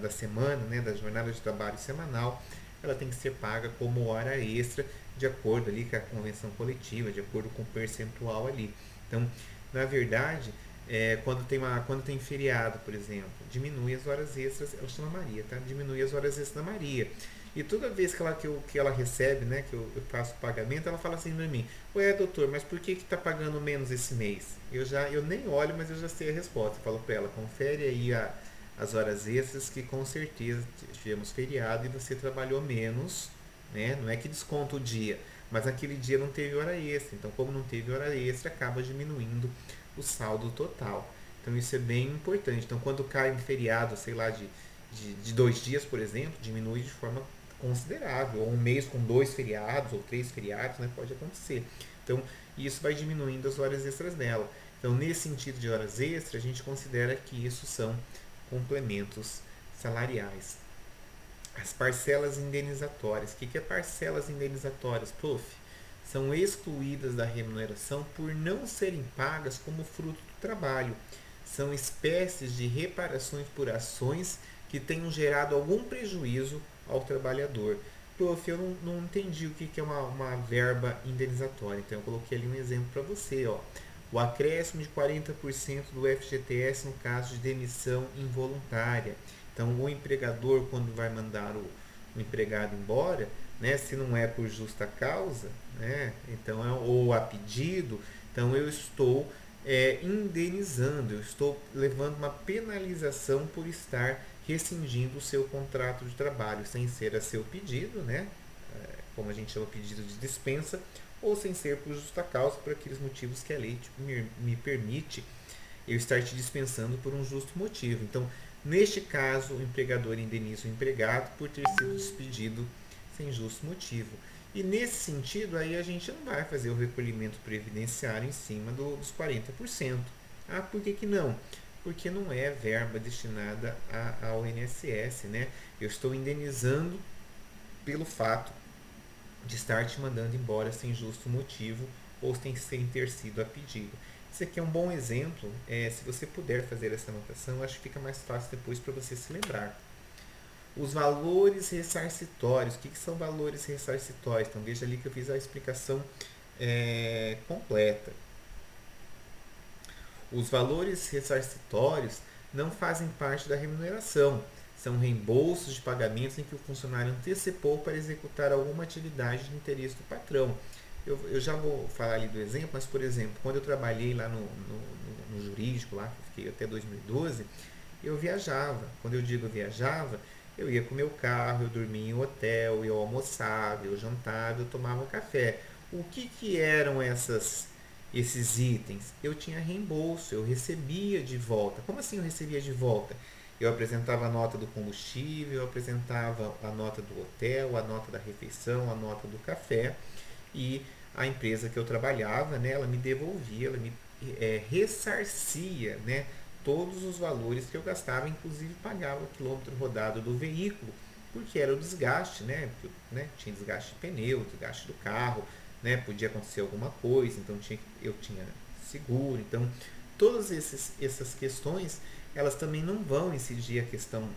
da semana, né, da jornada de trabalho semanal, ela tem que ser paga como hora extra, de acordo ali com a convenção coletiva, de acordo com o percentual ali. Então, na verdade, quando tem feriado, por exemplo, diminui as horas extras, ela chama Maria, tá? Diminui as horas extras da Maria. E toda vez que ela recebe, né, que eu faço o pagamento, ela fala assim pra mim: ué, doutor, mas por que tá pagando menos esse mês? Eu nem olho, mas eu já sei a resposta. Eu falo pra ela: confere aí as horas extras, que com certeza tivemos feriado e você trabalhou menos, né? Não é que desconta o dia, mas naquele dia não teve hora extra. Então, como não teve hora extra, acaba diminuindo o saldo total. Então, isso é bem importante. Então, quando cai um feriado, sei lá, de 2 dias, por exemplo, diminui de forma considerável. Ou um mês com 2 feriados ou 3 feriados, né? Pode acontecer. Então, isso vai diminuindo as horas extras dela. Então, nesse sentido de horas extras, a gente considera que isso são complementos salariais. As parcelas indenizatórias. O que é parcelas indenizatórias, prof? São excluídas da remuneração por não serem pagas como fruto do trabalho. São espécies de reparações por ações que tenham gerado algum prejuízo ao trabalhador. Prof, eu não entendi o que é uma verba indenizatória. Então, eu coloquei ali um exemplo para você. Ó. O acréscimo de 40% do FGTS no caso de demissão involuntária. Então, o empregador, quando vai mandar o empregado embora, né, se não é por justa causa, né, então ou a pedido, então eu estou indenizando, eu estou levando uma penalização por estar rescindindo o seu contrato de trabalho sem ser a seu pedido, né, como a gente chama pedido de dispensa, ou sem ser por justa causa, por aqueles motivos que a lei me permite eu estar te dispensando por um justo motivo. Então, neste caso, o empregador indeniza o empregado por ter sido despedido sem justo motivo. E nesse sentido, aí a gente não vai fazer o recolhimento previdenciário em cima dos 40%. Ah, por que não? Porque não é verba destinada ao INSS, né? Eu estou indenizando pelo fato de estar te mandando embora sem justo motivo ou sem ter sido a pedido. Isso aqui é um bom exemplo. Se você puder fazer essa anotação, acho que fica mais fácil depois para você se lembrar. Os valores ressarcitórios. O que são valores ressarcitórios? Então, veja ali que eu fiz a explicação completa. Os valores ressarcitórios não fazem parte da remuneração. São reembolsos de pagamentos em que o funcionário antecipou para executar alguma atividade de interesse do patrão. Eu já vou falar ali do exemplo, mas, por exemplo, quando eu trabalhei lá no jurídico, lá, que eu fiquei até 2012, eu viajava. Quando eu digo viajava, eu ia com o meu carro, eu dormia em hotel, eu almoçava, eu jantava, eu tomava café. O que eram esses itens? Eu tinha reembolso, eu recebia de volta. Como assim eu recebia de volta? Eu apresentava a nota do combustível, eu apresentava a nota do hotel, a nota da refeição, a nota do café, e a empresa que eu trabalhava, né, ela me devolvia, ela me ressarcia, né, todos os valores que eu gastava, inclusive pagava o quilômetro rodado do veículo, porque era o desgaste, né, porque, né, tinha desgaste de pneu, desgaste do carro, né, podia acontecer alguma coisa, então eu tinha seguro, então todas essas questões, elas também não vão incidir a questão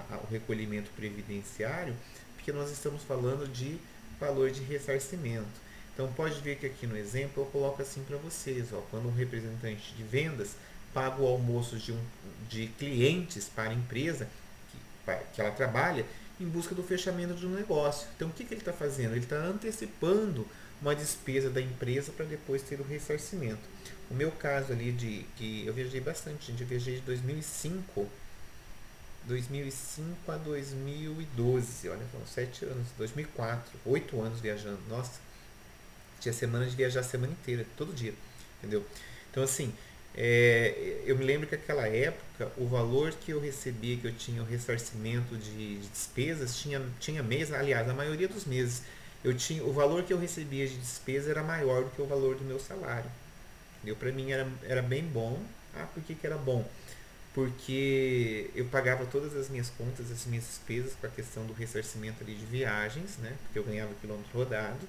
ao recolhimento previdenciário, porque nós estamos falando de valor de ressarcimento. Então, pode ver que aqui no exemplo eu coloco assim para vocês, ó, quando um representante de vendas pago o almoço de clientes para a empresa que ela trabalha em busca do fechamento de um negócio. Então o que ele está fazendo? Ele está antecipando uma despesa da empresa para depois ter o ressarcimento. O meu caso ali de que eu viajei bastante, gente, eu viajei de 2005 a 2012, olha, foram 7 anos, 2004, 8 anos viajando. Nossa, tinha semana de viajar a semana inteira, todo dia, entendeu? Então, assim, eu me lembro que naquela época, o valor que eu recebia, que eu tinha o ressarcimento de despesas, tinha mês, aliás, a maioria dos meses, o valor que eu recebia de despesa era maior do que o valor do meu salário. Entendeu? Para mim era bem bom. Ah, por que era bom? Porque eu pagava todas as minhas contas, as minhas despesas com a questão do ressarcimento ali de viagens, né? Porque eu ganhava quilômetro rodado.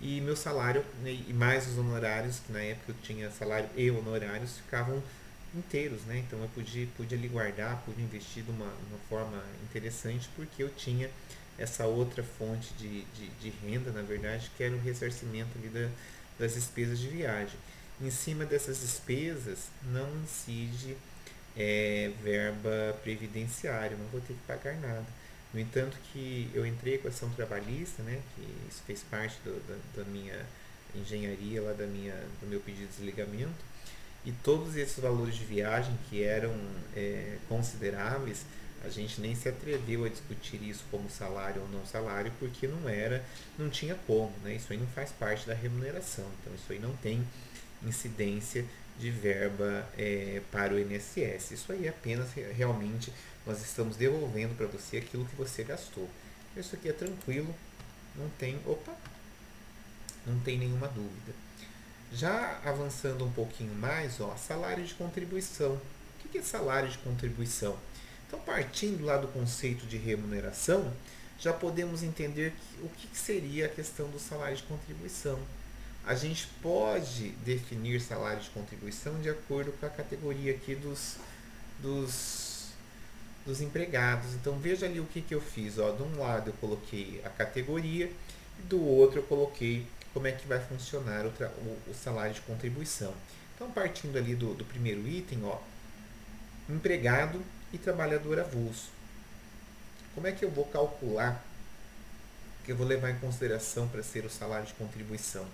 E meu salário, né, e mais os honorários, que na época eu tinha salário e honorários, ficavam inteiros, né? Então eu podia ali guardar, podia investir de uma forma interessante, porque eu tinha essa outra fonte de renda, na verdade, que era o ressarcimento ali das despesas de viagem. Em cima dessas despesas não incide verba previdenciária, não vou ter que pagar nada. No entanto, que eu entrei com a ação trabalhista, né, que isso fez parte da minha engenharia, lá do meu pedido de desligamento, e todos esses valores de viagem que eram consideráveis, a gente nem se atreveu a discutir isso como salário ou não salário, porque não tinha como, né? Isso aí não faz parte da remuneração, então isso aí não tem incidência de verba para o INSS. Isso aí é apenas realmente nós estamos devolvendo para você aquilo que você gastou. Isso aqui é tranquilo, não tem nenhuma dúvida. Já avançando um pouquinho mais, ó, salário de contribuição. O que é salário de contribuição? Então, partindo lá do conceito de remuneração, já podemos entender o que seria a questão do salário de contribuição. A gente pode definir salário de contribuição de acordo com a categoria aqui dos, dos empregados. Então veja ali o que eu fiz. Ó. De um lado eu coloquei a categoria e do outro eu coloquei como é que vai funcionar o salário de contribuição. Então partindo ali do primeiro item, ó, empregado e trabalhador avulso. Como é que eu vou calcular, que eu vou levar em consideração para ser o salário de contribuição?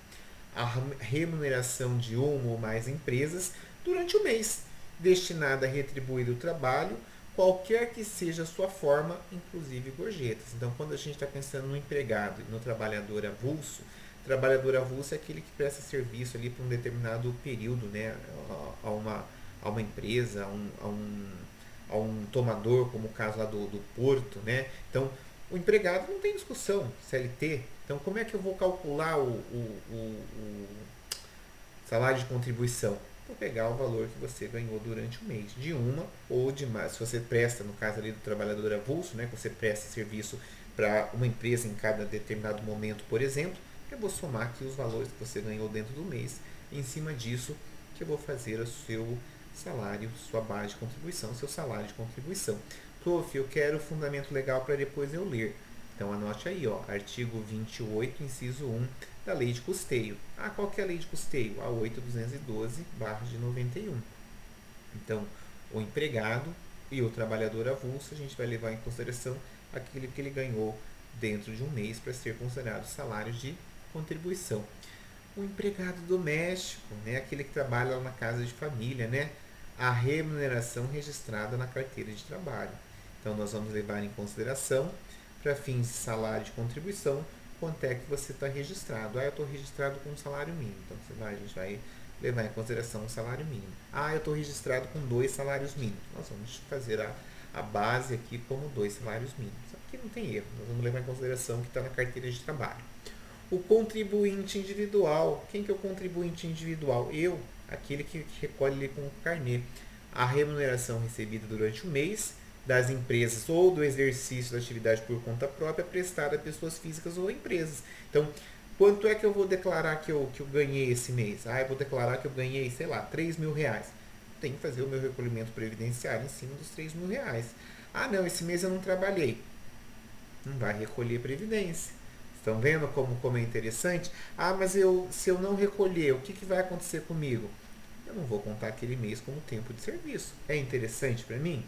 A remuneração de uma ou mais empresas durante o mês, destinada a retribuir o trabalho, qualquer que seja a sua forma, inclusive gorjetas. Então, quando a gente está pensando no empregado e no trabalhador avulso é aquele que presta serviço ali por um determinado período, né, a uma empresa, a um tomador, como o caso lá do porto, né? Então, o empregado não tem discussão, CLT. Então, como é que eu vou calcular o salário de contribuição? Vou pegar o valor que você ganhou durante o mês, de uma ou de mais. Se você presta, no caso ali do trabalhador avulso, né, que você presta serviço para uma empresa em cada determinado momento, por exemplo, eu vou somar aqui os valores que você ganhou dentro do mês. Em cima disso, que eu vou fazer o seu salário, sua base de contribuição, seu salário de contribuição. Prof, eu quero o fundamento legal para depois eu ler. Então anote aí, ó, artigo 28, inciso 1 da Lei de Custeio. Ah, qual que é a Lei de Custeio? A 8.212/91. Então, o empregado e o trabalhador avulso, a gente vai levar em consideração aquilo que ele ganhou dentro de um mês para ser considerado salário de contribuição. O empregado doméstico, né, aquele que trabalha lá na casa de família, né, a remuneração registrada na carteira de trabalho. Então, nós vamos levar em consideração, para fins de salário de contribuição, quanto é que você está registrado. Ah, eu estou registrado com um salário mínimo. Então, a gente vai levar em consideração o salário mínimo. Ah, eu estou registrado com 2 salários mínimos. Nós vamos fazer a base aqui como 2 salários mínimos. Aqui não tem erro. Nós vamos levar em consideração o que está na carteira de trabalho. O contribuinte individual. Quem que é o contribuinte individual? Eu, aquele que recolhe ali com o carnê a remuneração recebida durante o mês das empresas ou do exercício da atividade por conta própria prestada a pessoas físicas ou empresas. Então, quanto é que eu vou declarar que eu ganhei esse mês? Ah, eu vou declarar que eu ganhei, sei lá, 3 mil reais. Tenho que fazer o meu recolhimento previdenciário em cima dos 3 mil reais. Ah, não, esse mês eu não trabalhei. Não vai recolher previdência. Estão vendo como é interessante? Ah, mas se eu não recolher, o que vai acontecer comigo? eu não vou contar aquele mês como tempo de serviço. É interessante para mim?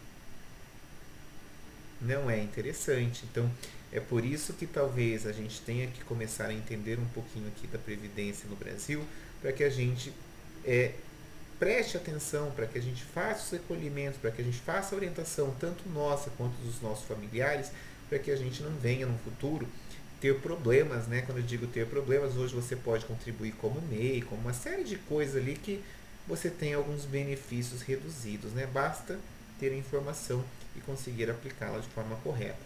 Não é interessante. Então, é por isso que talvez a gente tenha que começar a entender um pouquinho aqui da Previdência no Brasil, para que a gente é, preste atenção, para que a gente faça os recolhimentos, para que a gente faça a orientação, tanto nossa quanto dos nossos familiares, para que a gente não venha no futuro ter problemas, né? Quando eu digo ter problemas, hoje você pode contribuir como MEI, como uma série de coisas ali que você tem alguns benefícios reduzidos, né? Basta ter a informação e conseguir aplicá-la de forma correta.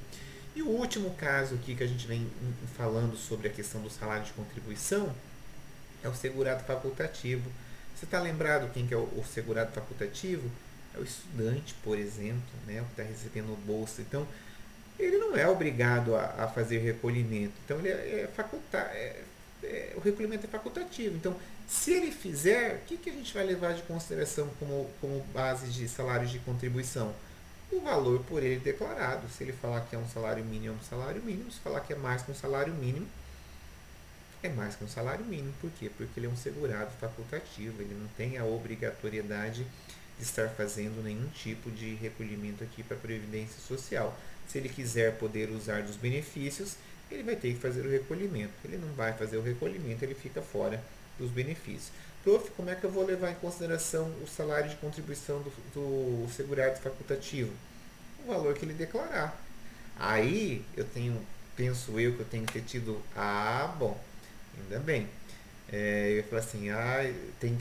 E o último caso aqui que a gente vem falando sobre a questão do salário de contribuição é o segurado facultativo. Você está lembrado quem que é o segurado facultativo? É o estudante, por exemplo, né, o que está recebendo o bolsa. Então, ele não é obrigado a fazer recolhimento. Então, ele o recolhimento é facultativo. Então, se ele fizer, o que a gente vai levar de consideração como base de salários de contribuição? O valor por ele declarado. Se ele falar que é um salário mínimo, é um salário mínimo. Se falar que é mais que um salário mínimo, é mais que um salário mínimo. Por quê? Porque ele é um segurado facultativo. Ele não tem a obrigatoriedade de estar fazendo nenhum tipo de recolhimento aqui para a Previdência Social. Se ele quiser poder usar dos benefícios, ele vai ter que fazer o recolhimento. Ele não vai fazer o recolhimento, ele fica fora dos benefícios. Prof, como é que eu vou levar em consideração o salário de contribuição do segurado facultativo? O valor que ele declarar. Aí penso eu que eu tenho que ter tido, bom, ainda bem. Eu ia falar assim, tem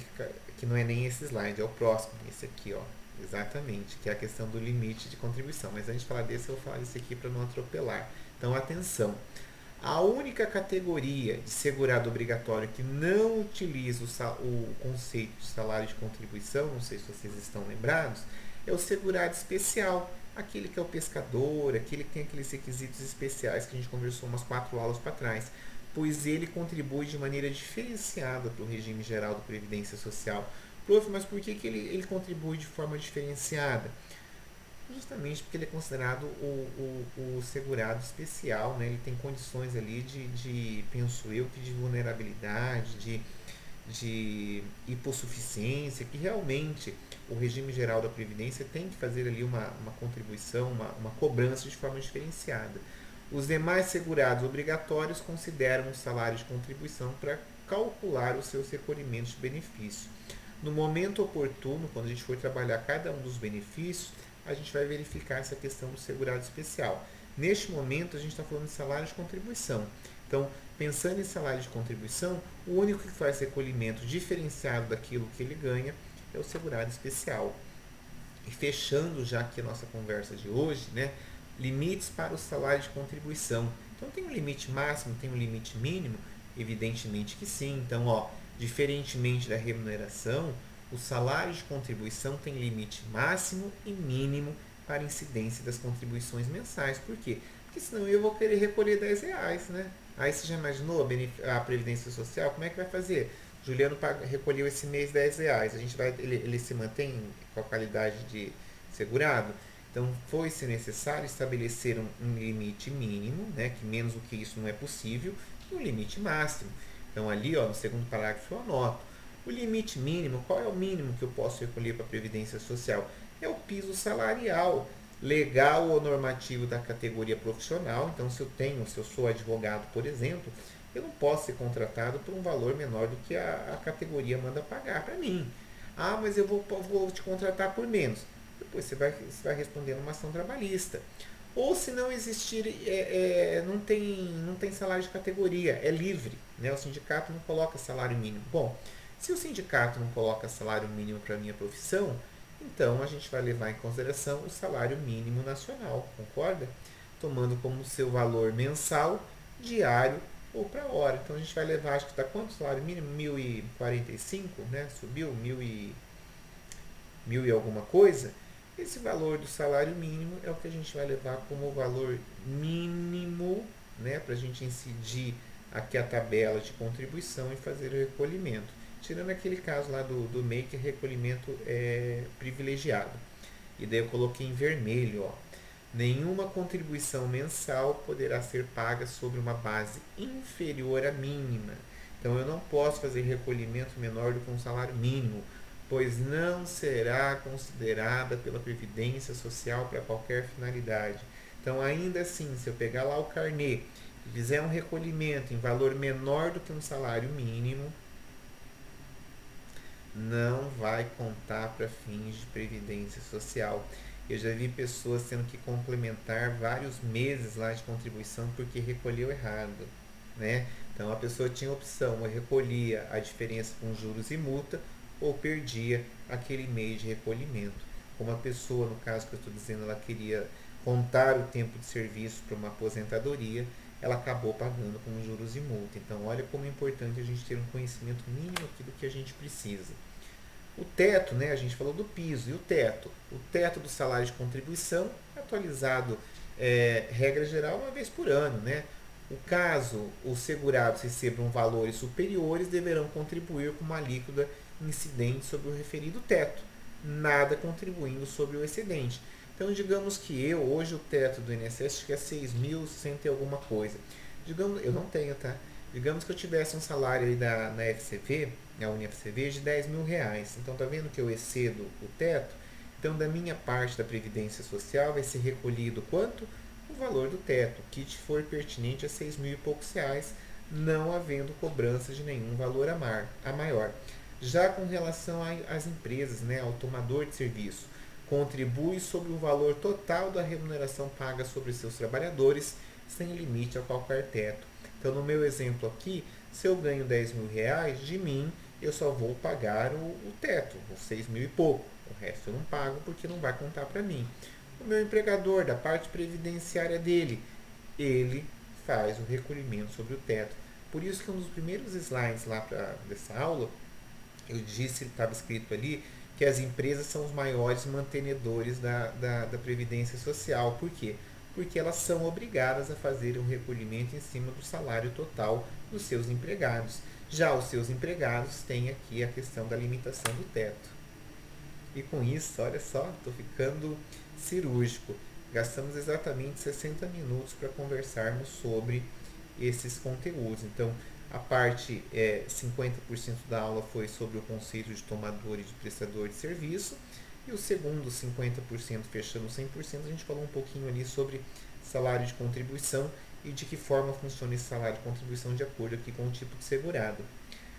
que não é nem esse slide, é o próximo, esse aqui, ó. Exatamente, que é a questão do limite de contribuição. Mas antes de falar desse, eu vou falar desse aqui para não atropelar. Então, atenção. A única categoria de segurado obrigatório que não utiliza o conceito de salário de contribuição, não sei se vocês estão lembrados, é o segurado especial. Aquele que é o pescador, aquele que tem aqueles requisitos especiais que a gente conversou umas 4 aulas para trás, pois ele contribui de maneira diferenciada para o regime geral da Previdência Social. Prof, mas por que ele contribui de forma diferenciada? Justamente porque ele é considerado o segurado especial, né? Ele tem condições ali penso eu, de vulnerabilidade, de hipossuficiência, que realmente o regime geral da Previdência tem que fazer ali uma contribuição, uma cobrança de forma diferenciada. Os demais segurados obrigatórios consideram o salário de contribuição para calcular os seus recolhimentos de benefício. No momento oportuno, quando a gente for trabalhar cada um dos benefícios, a gente vai verificar essa questão do segurado especial. Neste momento, a gente está falando de salário de contribuição. Então, pensando em salário de contribuição, o único que faz recolhimento diferenciado daquilo que ele ganha é o segurado especial. E fechando já aqui a nossa conversa de hoje, né, limites para o salário de contribuição. Então, tem um limite máximo, tem um limite mínimo? Evidentemente que sim. Então, diferentemente da remuneração, o salário de contribuição tem limite máximo e mínimo para incidência das contribuições mensais. Por quê? Porque senão eu vou querer recolher R$10, né? Aí você já imaginou a Previdência Social? Como é que vai fazer? Juliano recolheu esse mês R$10. Ele se mantém com a qualidade de segurado? Então, foi-se necessário estabelecer um limite mínimo, né, que menos do que isso não é possível, e um limite máximo. Então, ali, no segundo parágrafo, eu anoto. O limite mínimo, qual é o mínimo que eu posso recolher para a Previdência Social? É o piso salarial, legal ou normativo da categoria profissional. Então, se eu sou advogado, por exemplo, eu não posso ser contratado por um valor menor do que a categoria manda pagar para mim. Mas eu vou te contratar por menos. Depois você vai responder numa ação trabalhista. Ou se não existir, não tem salário de categoria, é livre, né? O sindicato não coloca salário mínimo. Bom, se o sindicato não coloca salário mínimo para a minha profissão, então a gente vai levar em consideração o salário mínimo nacional, concorda? Tomando como seu valor mensal, diário ou para hora. Então a gente vai levar, acho que está quanto o salário mínimo? 1.045, né? Subiu 1.000 e alguma coisa. Esse valor do salário mínimo é o que a gente vai levar como valor mínimo, né? Para a gente incidir aqui a tabela de contribuição e fazer o recolhimento. Tirando aquele caso lá do MEI, que é recolhimento privilegiado. E daí eu coloquei em vermelho, nenhuma contribuição mensal poderá ser paga sobre uma base inferior à mínima. Então eu não posso fazer recolhimento menor do que um salário mínimo. pois não será considerada pela Previdência Social para qualquer finalidade. Então, ainda assim, se eu pegar lá o carnê e fizer um recolhimento em valor menor do que um salário mínimo, não vai contar para fins de previdência social. Eu já vi pessoas tendo que complementar vários meses lá de contribuição porque recolheu errado, né? Então a pessoa tinha opção, ou recolhia a diferença com juros e multa, ou perdia aquele mês de recolhimento. Como a pessoa, no caso que eu estou dizendo, ela queria contar o tempo de serviço para uma aposentadoria, ela acabou pagando com juros e multa. Então, olha como é importante a gente ter um conhecimento mínimo aqui do que a gente precisa. O teto, né, a gente falou do piso, e o teto? O teto do salário de contribuição, atualizado, regra geral, uma vez por ano. Né? O caso os segurados recebam valores superiores, deverão contribuir com uma alíquota incidente sobre o referido teto, nada contribuindo sobre o excedente. Então, digamos que hoje o teto do INSS acho que é 6.100 e alguma coisa. Digamos, eu não tenho, tá? Digamos que eu tivesse um salário aí na FCV, na UniFCV, de 10 mil reais. Então, tá vendo que eu excedo o teto? Então, da minha parte da Previdência Social vai ser recolhido quanto? O valor do teto, que te for pertinente a 6 mil e poucos reais, não havendo cobrança de nenhum valor a maior. Já com relação às empresas, né, ao tomador de serviço, contribui sobre o valor total da remuneração paga sobre seus trabalhadores, sem limite a qualquer teto. Então, no meu exemplo aqui, se eu ganho 10 mil reais, de mim eu só vou pagar o teto, os 6 mil e pouco. O resto eu não pago porque não vai contar para mim. O meu empregador, da parte previdenciária dele, ele faz o recolhimento sobre o teto. Por isso que um dos primeiros slides lá dessa aula, eu disse, estava escrito ali, que as empresas são os maiores mantenedores da Previdência Social. Por quê? Porque elas são obrigadas a fazer um recolhimento em cima do salário total dos seus empregados. Já os seus empregados têm aqui a questão da limitação do teto. E com isso, olha só, estou ficando cirúrgico. Gastamos exatamente 60 minutos para conversarmos sobre esses conteúdos. Então, a parte 50% da aula foi sobre o conceito de tomador e de prestador de serviço. E o segundo 50%, fechando 100%, a gente falou um pouquinho ali sobre salário de contribuição e de que forma funciona esse salário de contribuição de acordo aqui com o tipo de segurado.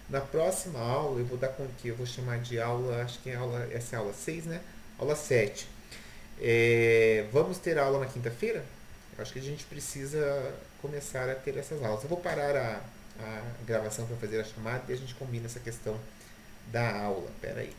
Na próxima aula eu vou dar com que eu vou chamar de aula, acho que é aula, essa é a aula 6, né? Aula 7. Vamos ter aula na quinta-feira? Eu acho que a gente precisa começar a ter essas aulas. Eu vou parar a gravação para fazer a chamada e a gente combina essa questão da aula. Pera aí.